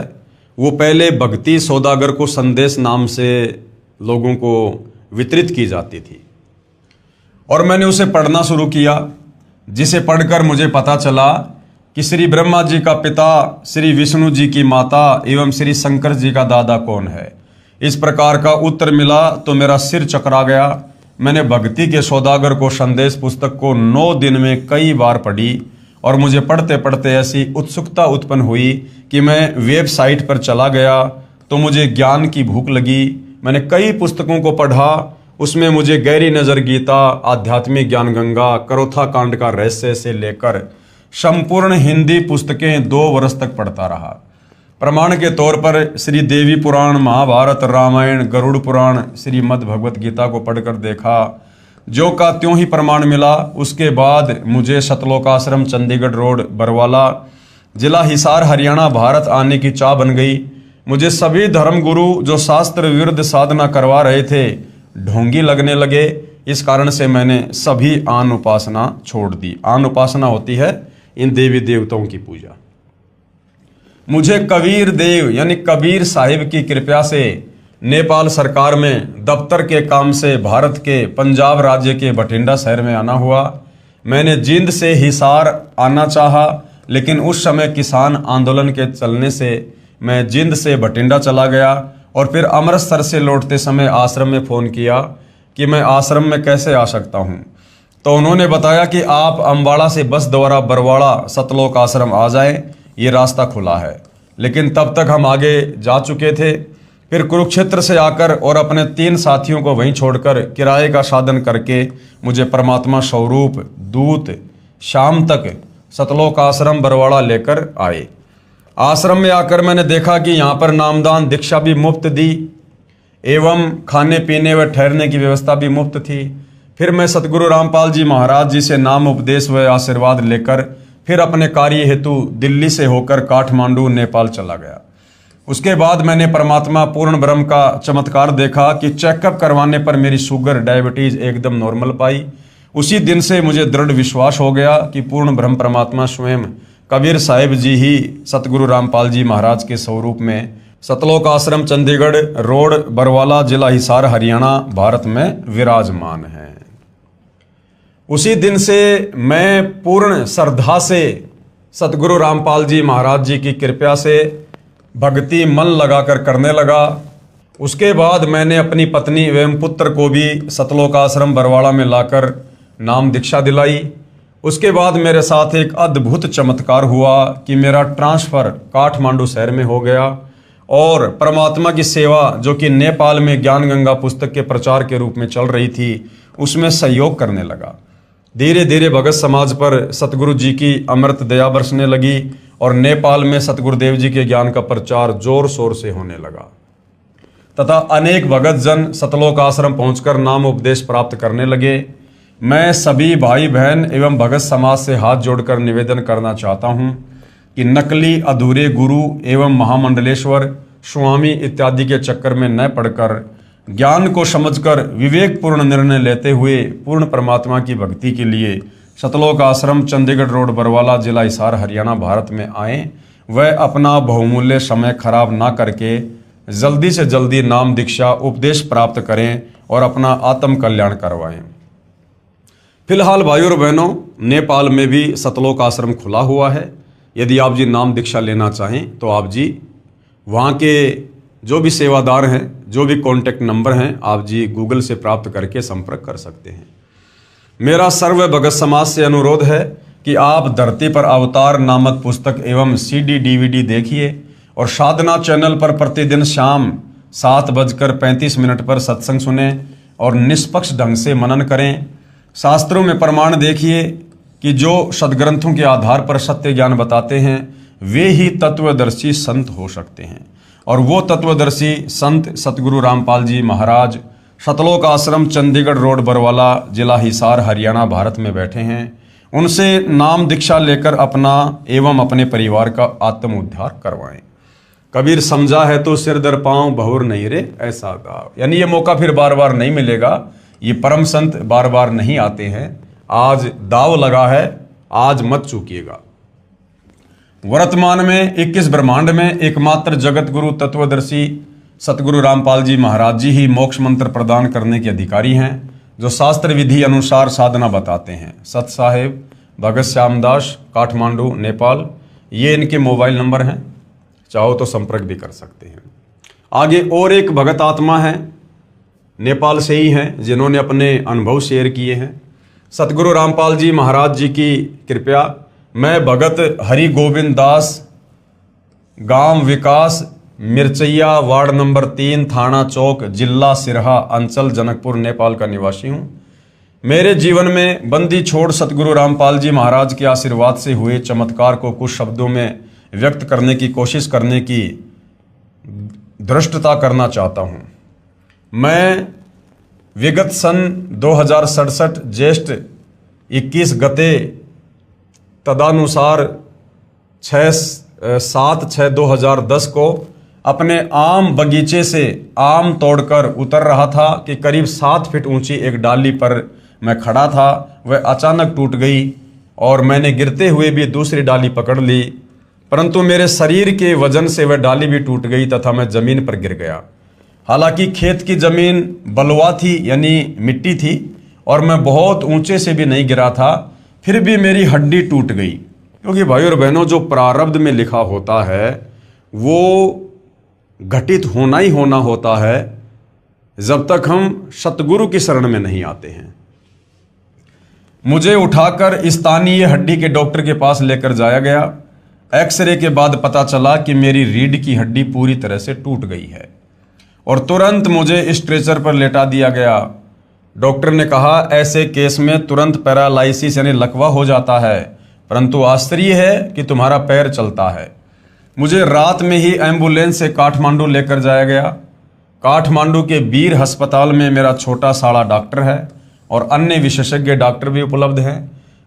वो पहले भक्ति सौदागर को संदेश नाम से लोगों को वितरित की जाती थी और मैंने उसे पढ़ना शुरू किया, जिसे पढ़कर मुझे पता चला कि श्री ब्रह्मा जी का पिता, श्री विष्णु जी की माता एवं श्री शंकर जी का दादा कौन है। इस प्रकार का उत्तर मिला तो मेरा सिर चकरा गया। मैंने भक्ति के सौदागर को संदेश पुस्तक को 9 दिन में कई बार पढ़ी और मुझे पढ़ते पढ़ते ऐसी उत्सुकता उत्पन्न हुई कि मैं वेबसाइट पर चला गया तो मुझे ज्ञान की भूख लगी। मैंने कई पुस्तकों को पढ़ा, उसमें मुझे गहरी नज़र गीता, आध्यात्मिक ज्ञान गंगा, करोथा कांड का रहस्य से लेकर संपूर्ण हिंदी पुस्तकें 2 वर्ष तक पढ़ता रहा। प्रमाण के तौर पर श्री देवी पुराण, महाभारत, रामायण, गरुड़ पुराण, श्रीमद् भगवत गीता को पढ़कर देखा, जो का त्यों ही प्रमाण मिला। उसके बाद मुझे सतलोकाश्रम, चंडीगढ़ रोड, बरवाला, जिला हिसार, हरियाणा, भारत आने की चाह बन गई। मुझे सभी धर्मगुरु जो शास्त्र विरुद्ध साधना करवा रहे थे ढोंगी लगने लगे। इस कारण से मैंने सभी आन उपासना छोड़ दी। आन उपासना होती है इन देवी देवताओं की पूजा। मुझे कबीर देव यानी कबीर साहिब की कृपया से नेपाल सरकार में दफ्तर के काम से भारत के पंजाब राज्य के बठिंडा शहर में आना हुआ। मैंने जींद से हिसार आना चाहा, लेकिन उस समय किसान आंदोलन के चलने से मैं जींद से बठिंडा चला गया और फिर अमृतसर से लौटते समय आश्रम में फ़ोन किया कि मैं आश्रम में कैसे आ सकता हूँ। तो उन्होंने बताया कि आप अम्बाड़ा से बस द्वारा बरवाड़ा सतलोक आश्रम आ जाएं, ये रास्ता खुला है। लेकिन तब तक हम आगे जा चुके थे। फिर कुरुक्षेत्र से आकर और अपने 3 साथियों को वहीं छोड़कर किराए का साधन करके मुझे परमात्मा स्वरूप दूत शाम तक सतलोक आश्रम बरवाड़ा लेकर आए। आश्रम में आकर मैंने देखा कि यहाँ पर नामदान दीक्षा भी मुफ्त दी एवं खाने पीने व ठहरने की व्यवस्था भी मुफ्त थी। फिर मैं सतगुरु रामपाल जी महाराज जी से नाम उपदेश व आशीर्वाद लेकर फिर अपने कार्य हेतु दिल्ली से होकर काठमांडू नेपाल चला गया। उसके बाद मैंने परमात्मा पूर्ण ब्रह्म का चमत्कार देखा कि चेकअप करवाने पर मेरी शुगर डायबिटीज एकदम नॉर्मल पाई। उसी दिन से मुझे दृढ़ विश्वास हो गया कि पूर्ण ब्रह्म परमात्मा स्वयं कबीर साहिब जी ही सतगुरु रामपाल जी महाराज के स्वरूप में सतलोक आश्रम चंडीगढ़ रोड बरवाला जिला हिसार हरियाणा भारत में विराजमान है। उसी दिन से मैं पूर्ण श्रद्धा से सतगुरु रामपाल जी महाराज जी की कृपा से भक्ति मन लगाकर करने लगा। उसके बाद मैंने अपनी पत्नी एवं पुत्र को भी सतलोक आश्रम बरवाड़ा में लाकर नाम दीक्षा दिलाई। उसके बाद मेरे साथ एक अद्भुत चमत्कार हुआ कि मेरा ट्रांसफ़र काठमांडू शहर में हो गया और परमात्मा की सेवा जो कि नेपाल में ज्ञान गंगा पुस्तक के प्रचार के रूप में चल रही थी उसमें सहयोग करने लगा। धीरे धीरे भगत समाज पर सतगुरु जी की अमृत दया बरसने लगी और नेपाल में सतगुरुदेव जी के ज्ञान का प्रचार जोर शोर से होने लगा तथा अनेक भगत जन सतलोक आश्रम पहुंचकर नाम उपदेश प्राप्त करने लगे। मैं सभी भाई बहन एवं भगत समाज से हाथ जोड़कर निवेदन करना चाहता हूं कि नकली अधूरे गुरु एवं महामंडलेश्वर स्वामी इत्यादि के चक्कर में न पड़कर ज्ञान को समझकर विवेकपूर्ण निर्णय लेते हुए पूर्ण परमात्मा की भक्ति के लिए सतलोक आश्रम चंडीगढ़ रोड बरवाला जिला हिसार हरियाणा भारत में आएँ। वह अपना बहुमूल्य समय खराब ना करके जल्दी से जल्दी नाम दीक्षा उपदेश प्राप्त करें और अपना आत्म कल्याण करवाएं। फिलहाल भाइयों और बहनों, नेपाल में भी सतलोक आश्रम खुला हुआ है। यदि आप जी नाम दीक्षा लेना चाहें तो आप जी वहाँ के जो भी सेवादार हैं, जो भी कॉन्टैक्ट नंबर हैं, आप जी गूगल से प्राप्त करके संपर्क कर सकते हैं। मेरा सर्व भगत समाज से अनुरोध है कि आप धरती पर अवतार नामक पुस्तक एवं CD DVD देखिए और साधना चैनल पर प्रतिदिन शाम 7:35 पर सत्संग सुने और निष्पक्ष ढंग से मनन करें। शास्त्रों में प्रमाण देखिए कि जो सदग्रंथों के आधार पर सत्य ज्ञान बताते हैं वे ही तत्वदर्शी संत हो सकते हैं और वो तत्वदर्शी संत सतगुरु रामपाल जी महाराज सतलोक आश्रम चंडीगढ़ रोड बरवाला जिला हिसार हरियाणा भारत में बैठे हैं। उनसे नाम दीक्षा लेकर अपना एवं अपने परिवार का आत्म उद्धार करवाएं। कबीर समझा है तो सिर दर पांव बहुर नहीं रे ऐसा गाँव, यानी ये मौका फिर बार बार नहीं मिलेगा। ये परम संत बार बार नहीं आते हैं। आज दाव लगा है, आज मत चूकिएगा। वर्तमान में 21 ब्रह्मांड में एकमात्र जगत गुरु तत्वदर्शी सतगुरु रामपाल जी महाराज जी ही मोक्ष मंत्र प्रदान करने के अधिकारी हैं, जो शास्त्र विधि अनुसार साधना बताते हैं। सत साहेब भगत श्यामदास, काठमांडू, नेपाल। ये इनके मोबाइल नंबर हैं, चाहो तो संपर्क भी कर सकते हैं। आगे और एक भगत आत्मा है, नेपाल से ही हैं, जिन्होंने अपने अनुभव शेयर किए हैं। सतगुरु रामपाल जी महाराज जी की कृपया मैं भगत हरि गोविंद दास, गांव विकास मिर्चैया, वार्ड नंबर 3, थाना चौक, जिला सिरहा, अंचल जनकपुर, नेपाल का निवासी हूँ। मेरे जीवन में बंदी छोड़ सतगुरु रामपाल जी महाराज के आशीर्वाद से हुए चमत्कार को कुछ शब्दों में व्यक्त करने की कोशिश करने की धृष्टता करना चाहता हूँ। मैं विगत सन 2067 ज्येष्ठ 21 गते तदानुसार 7/6/2010 को अपने आम बगीचे से आम तोड़कर उतर रहा था कि करीब 7 फीट ऊंची एक डाली पर मैं खड़ा था। वह अचानक टूट गई और मैंने गिरते हुए भी दूसरी डाली पकड़ ली, परंतु मेरे शरीर के वजन से वह डाली भी टूट गई तथा मैं जमीन पर गिर गया। हालांकि खेत की जमीन बलुआ थी, यानी मिट्टी थी, और मैं बहुत ऊंचे से भी नहीं गिरा था, फिर भी मेरी हड्डी टूट गई। क्योंकि भाई और बहनों, जो प्रारब्ध में लिखा होता है वो घटित होना ही होना होता है जब तक हम सतगुरु की शरण में नहीं आते हैं। मुझे उठाकर स्थानीय हड्डी के डॉक्टर के पास लेकर जाया गया। एक्सरे के बाद पता चला कि मेरी रीढ़ की हड्डी पूरी तरह से टूट गई है और तुरंत मुझे स्ट्रेचर पर लेटा दिया गया। डॉक्टर ने कहा ऐसे केस में तुरंत पैरालाइसिस यानी लकवा हो जाता है, परंतु आश्चर्य है कि तुम्हारा पैर चलता है। मुझे रात में ही एम्बुलेंस से काठमांडू लेकर जाया गया। काठमांडू के वीर अस्पताल में मेरा छोटा साड़ा डॉक्टर है और अन्य विशेषज्ञ डॉक्टर भी उपलब्ध हैं।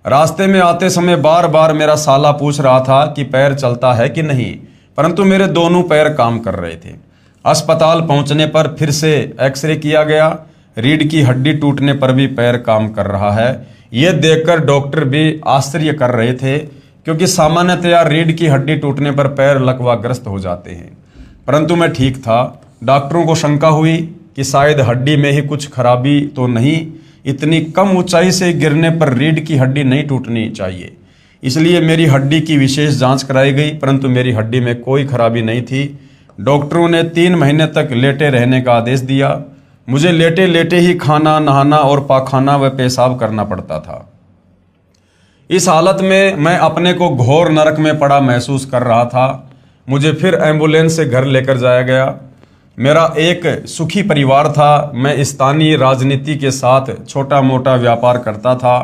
रास्ते में आते समय बार बार मेरा साला पूछ रहा था कि पैर चलता है कि नहीं, परंतु मेरे दोनों पैर काम कर रहे थे। अस्पताल पहुंचने पर फिर से एक्सरे किया गया। रीढ़ की हड्डी टूटने पर भी पैर काम कर रहा है। ये देखकर डॉक्टर भी आश्चर्य कर रहे थे, क्योंकि सामान्यतया रीढ़ की हड्डी टूटने पर पैर लकवाग्रस्त हो जाते हैं, परंतु मैं ठीक था। डॉक्टरों को शंका हुई कि शायद हड्डी में ही कुछ खराबी तो नहीं, इतनी कम ऊंचाई से गिरने पर रीढ़ की हड्डी नहीं टूटनी चाहिए। इसलिए मेरी हड्डी की विशेष जांच कराई गई, परंतु मेरी हड्डी में कोई खराबी नहीं थी। डॉक्टरों ने 3 महीने तक लेटे रहने का आदेश दिया। मुझे लेटे लेटे ही खाना, नहाना और पाखाना व पेशाब करना पड़ता था। इस हालत में मैं अपने को घोर नरक में पड़ा महसूस कर रहा था। मुझे फिर एम्बुलेंस से घर लेकर जाया गया। मेरा एक सुखी परिवार था। मैं स्थानीय राजनीति के साथ छोटा मोटा व्यापार करता था।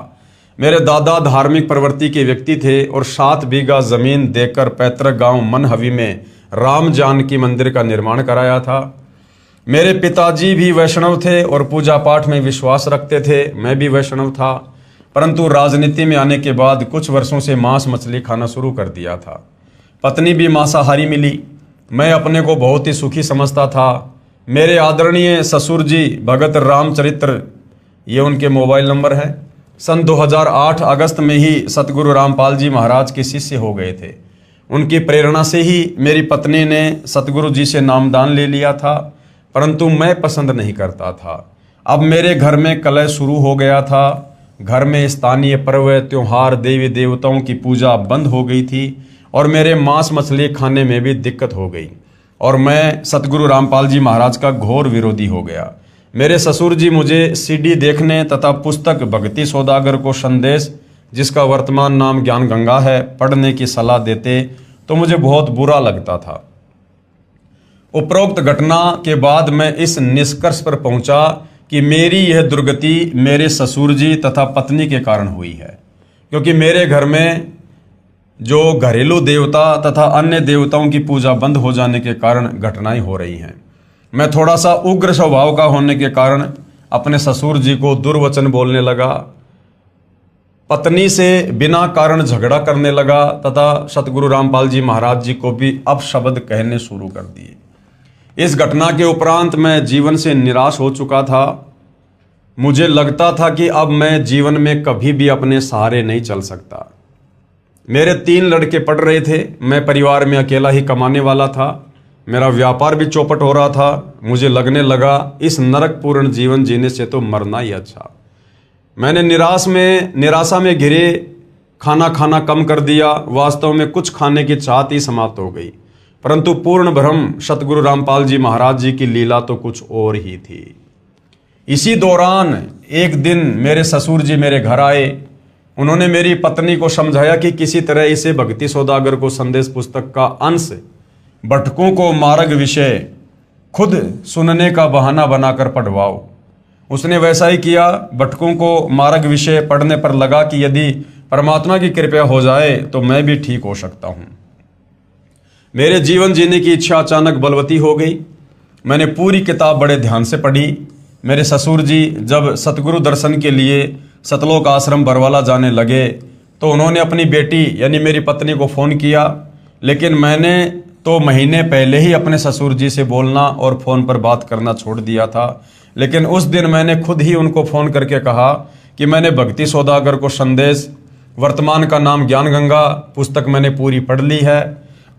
मेरे दादा धार्मिक प्रवृत्ति के व्यक्ति थे और 7 बीघा जमीन देकर पैतृक गांव मनहवी में राम जानकी मंदिर का निर्माण कराया था। मेरे पिताजी भी वैष्णव थे और पूजा पाठ में विश्वास रखते थे। मैं भी वैष्णव था, परंतु राजनीति में आने के बाद कुछ वर्षों से मांस मछली खाना शुरू कर दिया था। पत्नी भी मांसाहारी मिली। मैं अपने को बहुत ही सुखी समझता था। मेरे आदरणीय ससुर जी भगत रामचरित्र, ये उनके मोबाइल नंबर है, सन 2008 अगस्त में ही सतगुरु रामपाल जी महाराज के शिष्य हो गए थे। उनकी प्रेरणा से ही मेरी पत्नी ने सतगुरु जी से नामदान ले लिया था, परंतु मैं पसंद नहीं करता था। अब मेरे घर में कलह शुरू हो गया था। घर में स्थानीय पर्व, त्योहार, देवी देवताओं की पूजा बंद हो गई थी और मेरे मांस मछली खाने में भी दिक्कत हो गई और मैं सतगुरु रामपाल जी महाराज का घोर विरोधी हो गया। मेरे ससुर जी मुझे सीडी देखने तथा पुस्तक भक्ति सौदागर को संदेश, जिसका वर्तमान नाम ज्ञान गंगा है, पढ़ने की सलाह देते तो मुझे बहुत बुरा लगता था। उपरोक्त घटना के बाद मैं इस निष्कर्ष पर पहुंचा कि मेरी यह दुर्गति मेरे ससुर जी तथा पत्नी के कारण हुई है, क्योंकि मेरे घर में जो घरेलू देवता तथा अन्य देवताओं की पूजा बंद हो जाने के कारण घटनाएं हो रही हैं। मैं थोड़ा सा उग्र स्वभाव का होने के कारण अपने ससुर जी को दुर्वचन बोलने लगा, पत्नी से बिना कारण झगड़ा करने लगा तथा सतगुरु रामपाल जी महाराज जी को भी अपशब्द कहने शुरू कर दिए। इस घटना के उपरांत मैं जीवन से निराश हो चुका था। मुझे लगता था कि अब मैं जीवन में कभी भी अपने सहारे नहीं चल सकता। मेरे 3 लड़के पढ़ रहे थे। मैं परिवार में अकेला ही कमाने वाला था। मेरा व्यापार भी चौपट हो रहा था। मुझे लगने लगा इस नरकपूर्ण जीवन जीने से तो मरना ही अच्छा। मैंने निराशा में घिरे खाना खाना कम कर दिया। वास्तव में कुछ खाने की चाहत ही समाप्त हो गई, परंतु पूर्ण भ्रम सतगुरु रामपाल जी महाराज जी की लीला तो कुछ और ही थी। इसी दौरान एक दिन मेरे ससुर जी मेरे घर आए। उन्होंने मेरी पत्नी को समझाया कि किसी तरह इसे भक्ति सौदागर को संदेश पुस्तक का अंश भटकों को मार्ग विषय खुद सुनने का बहाना बनाकर पढ़वाओ। उसने वैसा ही किया। भटकों को मार्ग विषय पढ़ने पर लगा कि यदि परमात्मा की कृपा हो जाए तो मैं भी ठीक हो सकता हूँ। मेरे जीवन जीने की इच्छा अचानक बलवती हो गई। मैंने पूरी किताब बड़े ध्यान से पढ़ी। मेरे ससुर जी जब सतगुरु दर्शन के लिए सतलोक आश्रम बरवाला जाने लगे तो उन्होंने अपनी बेटी यानी मेरी पत्नी को फ़ोन किया, लेकिन मैंने तो महीने पहले ही अपने ससुर जी से बोलना और फ़ोन पर बात करना छोड़ दिया था। लेकिन उस दिन मैंने खुद ही उनको फ़ोन करके कहा कि मैंने भक्ति सौदागर को संदेश, वर्तमान का नाम ज्ञान गंगा, पुस्तक मैंने पूरी पढ़ ली है।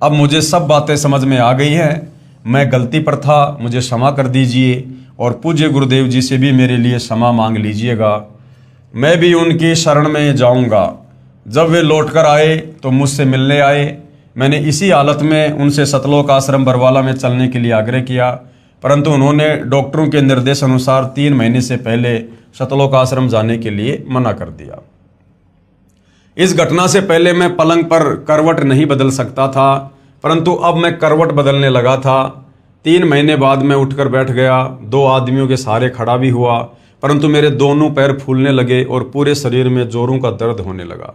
अब मुझे सब बातें समझ में आ गई हैं। मैं गलती पर था, मुझे क्षमा कर दीजिए और पूज्य गुरुदेव जी से भी मेरे लिए क्षमा मांग लीजिएगा। मैं भी उनकी शरण में जाऊंगा। जब वे लौटकर आए तो मुझसे मिलने आए। मैंने इसी हालत में उनसे सतलोक आश्रम बरवाला में चलने के लिए आग्रह किया, परंतु उन्होंने डॉक्टरों के निर्देश अनुसार 3 महीने से पहले सतलोक आश्रम जाने के लिए मना कर दिया। इस घटना से पहले मैं पलंग पर करवट नहीं बदल सकता था, परंतु अब मैं करवट बदलने लगा था। 3 महीने बाद मैं उठकर बैठ गया। 2 आदमियों के सहारे खड़ा भी हुआ, परंतु मेरे दोनों पैर फूलने लगे और पूरे शरीर में जोरों का दर्द होने लगा।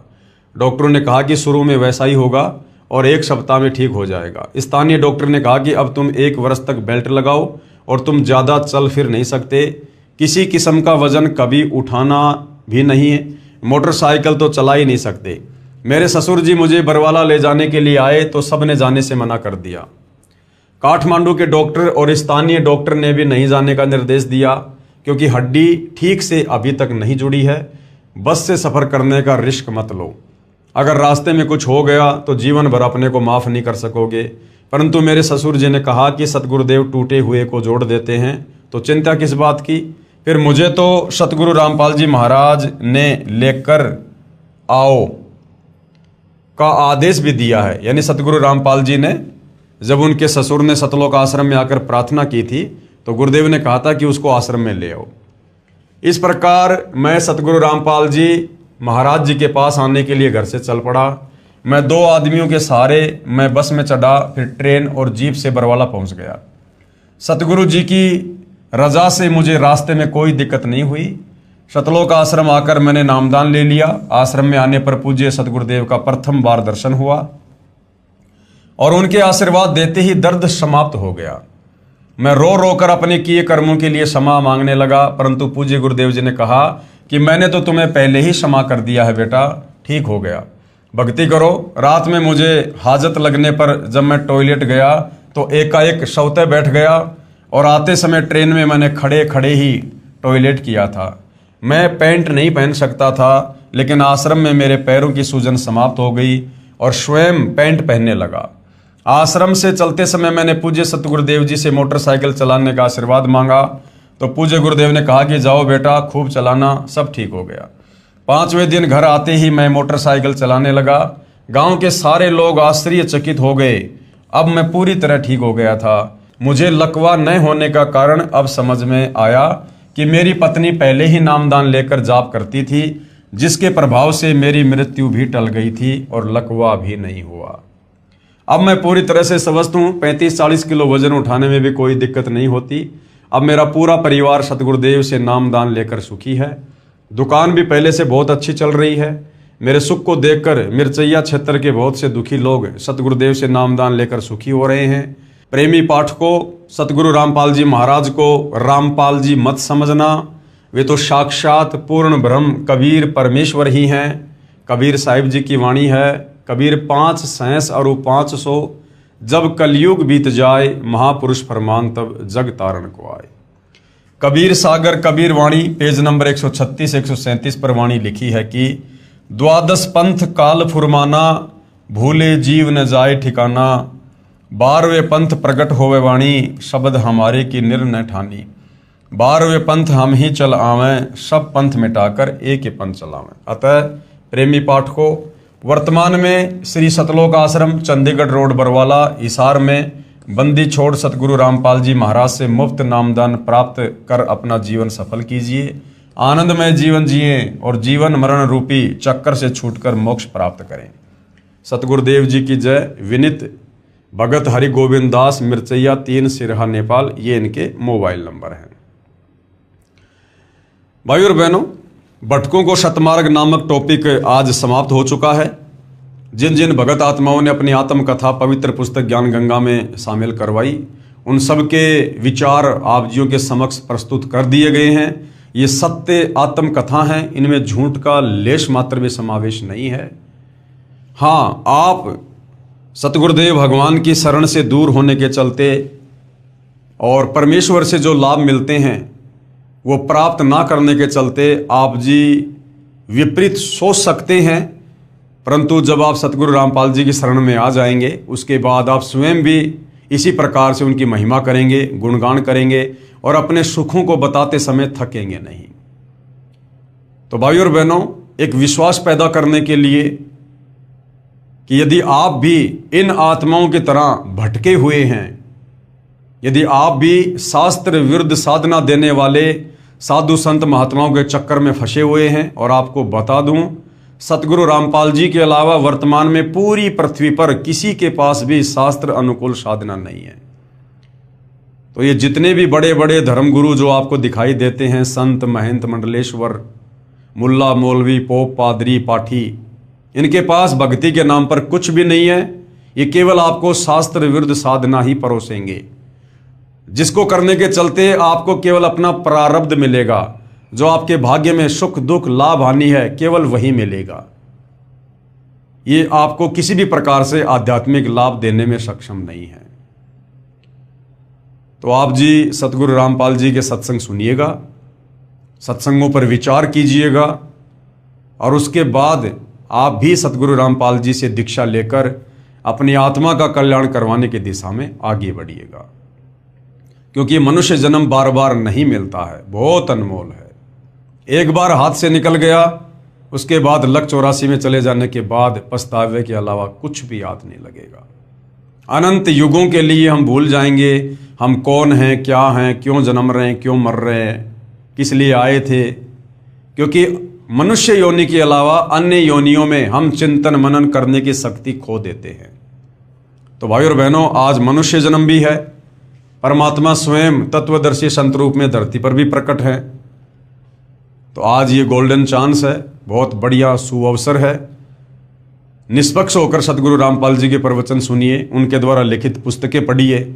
डॉक्टरों ने कहा कि शुरू में वैसा ही होगा और 1 सप्ताह में ठीक हो जाएगा। स्थानीय डॉक्टर ने कहा कि अब तुम 1 वर्ष तक बेल्ट लगाओ और तुम ज़्यादा चल फिर नहीं सकते, किसी किस्म का वजन कभी उठाना भी नहीं है, मोटरसाइकिल तो चला ही नहीं सकते। मेरे ससुर जी मुझे बरवाला ले जाने के लिए आए तो सब ने जाने से मना कर दिया। काठमांडू के डॉक्टर और स्थानीय डॉक्टर ने भी नहीं जाने का निर्देश दिया, क्योंकि हड्डी ठीक से अभी तक नहीं जुड़ी है। बस से सफ़र करने का रिस्क मत लो, अगर रास्ते में कुछ हो गया तो जीवन भर अपने को माफ़ नहीं कर सकोगे। परंतु मेरे ससुर जी ने कहा कि सतगुरुदेव टूटे हुए को जोड़ देते हैं, तो चिंता किस बात की। फिर मुझे तो सतगुरु रामपाल जी महाराज ने लेकर आओ का आदेश भी दिया है। यानी सतगुरु रामपाल जी ने जब उनके ससुर ने सतलोक आश्रम में आकर प्रार्थना की थी तो गुरुदेव ने कहा था कि उसको आश्रम में ले आओ। इस प्रकार मैं सतगुरु रामपाल जी महाराज जी के पास आने के लिए घर से चल पड़ा। मैं 2 आदमियों के सहारे मैं बस में चढ़ा, फिर ट्रेन और जीप से बरवाला पहुंच गया। सतगुरु जी की रजा से मुझे रास्ते में कोई दिक्कत नहीं हुई। सतलोक आश्रम आकर मैंने नामदान ले लिया। आश्रम में आने पर पूज्य सतगुरुदेव का प्रथम बार दर्शन हुआ और उनके आशीर्वाद देते ही दर्द समाप्त हो गया। मैं रो रो कर अपने किए कर्मों के लिए क्षमा मांगने लगा, परंतु पूज्य गुरुदेव जी ने कहा कि मैंने तो तुम्हें पहले ही क्षमा कर दिया है बेटा, ठीक हो गया, भक्ति करो। रात में मुझे हाजत लगने पर जब मैं टॉयलेट गया तो एकाएक शौते बैठ गया और आते समय ट्रेन में मैंने खड़े खड़े ही टॉयलेट किया था। मैं पैंट नहीं पहन सकता था, लेकिन आश्रम में मेरे पैरों की सूजन समाप्त हो गई और स्वयं पैंट पहनने लगा। आश्रम से चलते समय मैंने पूज्य सतगुरुदेव जी से मोटरसाइकिल चलाने का आशीर्वाद मांगा, तो पूज्य गुरुदेव ने कहा कि जाओ बेटा, खूब चलाना, सब ठीक हो गया। 5वें दिन घर आते ही मैं मोटरसाइकिल चलाने लगा। गांव के सारे लोग आश्चर्यचकित हो गए। अब मैं पूरी तरह ठीक हो गया था। मुझे लकवा न होने का कारण अब समझ में आया कि मेरी पत्नी पहले ही नामदान लेकर जाप करती थी, जिसके प्रभाव से मेरी मृत्यु भी टल गई थी और लकवा भी नहीं हुआ। अब मैं पूरी तरह से स्वस्थ हूँ। 35-40 किलो वजन उठाने में भी कोई दिक्कत नहीं होती। अब मेरा पूरा परिवार सतगुरुदेव से नामदान लेकर सुखी है। दुकान भी पहले से बहुत अच्छी चल रही है। मेरे सुख को देखकर मिर्चैया क्षेत्र के बहुत से दुखी लोग सतगुरुदेव से नामदान लेकर सुखी हो रहे हैं। प्रेमी पाठकों, सतगुरु रामपाल जी महाराज को रामपाल जी मत समझना, वे तो साक्षात पूर्ण ब्रह्म कबीर परमेश्वर ही हैं। कबीर साहिब जी की वाणी है, कबीर 5 सहस और 500, जब कलयुग बीत जाए महापुरुष फरमान तब जग तारण को आए। कबीर सागर कबीर वाणी पेज नंबर 136-137 पर वाणी लिखी है कि 12 पंथ काल फुरमाना, भूले जीव न जाए ठिकाना, 12वें पंथ प्रकट होवे वाणी, शब्द हमारे की निर्णय ठानी, 12वें पंथ हम ही चल आवें, सब पंथ मिटाकर एक ही पंथ चलावें। अतः प्रेमी पाठकों, वर्तमान में श्री सतलोक आश्रम चंडीगढ़ रोड बरवाला हिसार में बंदी छोड़ सतगुरु रामपाल जी महाराज से मुफ्त नामदान प्राप्त कर अपना जीवन सफल कीजिए, आनंदमय जीवन जिए और जीवन मरण रूपी चक्कर से छूटकर मोक्ष प्राप्त करें। सतगुरुदेव जी की जय। विनित भगत हरि गोविंद दास, मिर्चैया 3 सिरहा नेपाल, ये इनके मोबाइल नंबर हैं। भाई और बहनों, भटकों को शतमार्ग नामक टॉपिक आज समाप्त हो चुका है। जिन जिन भगत आत्माओं ने अपनी आत्मकथा पवित्र पुस्तक ज्ञान गंगा में शामिल करवाई, उन सब के विचार आप जियों के समक्ष प्रस्तुत कर दिए गए हैं। ये सत्य आत्मकथा हैं, इनमें झूठ का लेश मात्र भी समावेश नहीं है। हाँ, आप सतगुरुदेव भगवान की शरण से दूर होने के चलते और परमेश्वर से जो लाभ मिलते हैं वो प्राप्त ना करने के चलते आप जी विपरीत सोच सकते हैं, परंतु जब आप सतगुरु रामपाल जी की शरण में आ जाएंगे उसके बाद आप स्वयं भी इसी प्रकार से उनकी महिमा करेंगे, गुणगान करेंगे और अपने सुखों को बताते समय थकेंगे नहीं। तो भाइयों और बहनों, एक विश्वास पैदा करने के लिए कि यदि आप भी इन आत्माओं की तरह भटके हुए हैं, यदि आप भी शास्त्र विरुद्ध साधना देने वाले साधु संत महात्माओं के चक्कर में फंसे हुए हैं, और आपको बता दूं, सतगुरु रामपाल जी के अलावा वर्तमान में पूरी पृथ्वी पर किसी के पास भी शास्त्र अनुकूल साधना नहीं है। तो ये जितने भी बड़े बड़े धर्मगुरु जो आपको दिखाई देते हैं, संत महंत मंडलेश्वर, मुल्ला मौलवी पोप पादरी पाठी, इनके पास भक्ति के नाम पर कुछ भी नहीं है। ये केवल आपको शास्त्र विरुद्ध साधना ही परोसेंगे। जिसको करने के चलते आपको केवल अपना प्रारब्ध मिलेगा। जो आपके भाग्य में सुख दुख लाभ हानि है केवल वही मिलेगा। ये आपको किसी भी प्रकार से आध्यात्मिक लाभ देने में सक्षम नहीं है। तो आप जी सतगुरु रामपाल जी के सत्संग सुनिएगा, सत्संगों पर विचार कीजिएगा और उसके बाद आप भी सतगुरु रामपाल जी से दीक्षा लेकर अपनी आत्मा का कल्याण करवाने की दिशा में आगे बढ़िएगा। क्योंकि मनुष्य जन्म बार बार नहीं मिलता है, बहुत अनमोल है। एक बार हाथ से निकल गया, उसके बाद लक 84 में चले जाने के बाद पछतावे के अलावा कुछ भी याद नहीं लगेगा। अनंत युगों के लिए हम भूल जाएंगे हम कौन हैं, क्या हैं, क्यों जन्म रहे हैं, क्यों मर रहे हैं, किस लिए आए थे। क्योंकि मनुष्य योनि के अलावा अन्य योनियों में हम चिंतन मनन करने की शक्ति खो देते हैं। तो भाई और बहनों, आज मनुष्य जन्म भी है, परमात्मा स्वयं तत्वदर्शी संत रूप में धरती पर भी प्रकट है। तो आज ये गोल्डन चांस है, बहुत बढ़िया सुअवसर है। निष्पक्ष होकर सतगुरु रामपाल जी के प्रवचन सुनिए, उनके द्वारा लिखित पुस्तकें पढ़िए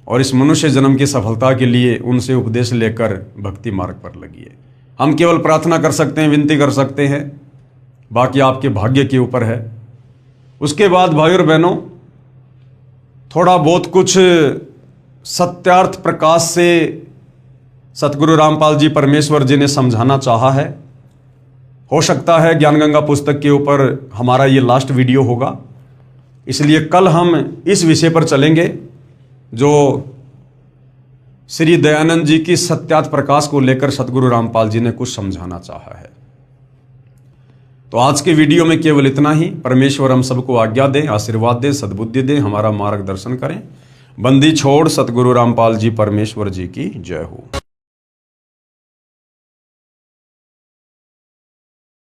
और इस मनुष्य जन्म की सफलता के लिए उनसे उपदेश लेकर भक्ति मार्ग पर लगिए। हम केवल प्रार्थना कर सकते हैं, विनती कर सकते हैं, बाकी आपके भाग्य के ऊपर है। उसके बाद भाई और बहनों, थोड़ा बहुत कुछ सत्यार्थ प्रकाश से सतगुरु रामपाल जी परमेश्वर जी ने समझाना चाहा है। हो सकता है ज्ञान गंगा पुस्तक के ऊपर हमारा ये लास्ट वीडियो होगा, इसलिए कल हम इस विषय पर चलेंगे जो श्री दयानंद जी की सत्यार्थ प्रकाश को लेकर सतगुरु रामपाल जी ने कुछ समझाना चाहा है। तो आज के वीडियो में केवल इतना ही। परमेश्वर हम सबको आज्ञा दें, आशीर्वाद दें, सद्बुद्धि दें, हमारा मार्गदर्शन करें। बंदी छोड़ सतगुरु रामपाल जी परमेश्वर जी की जय हो।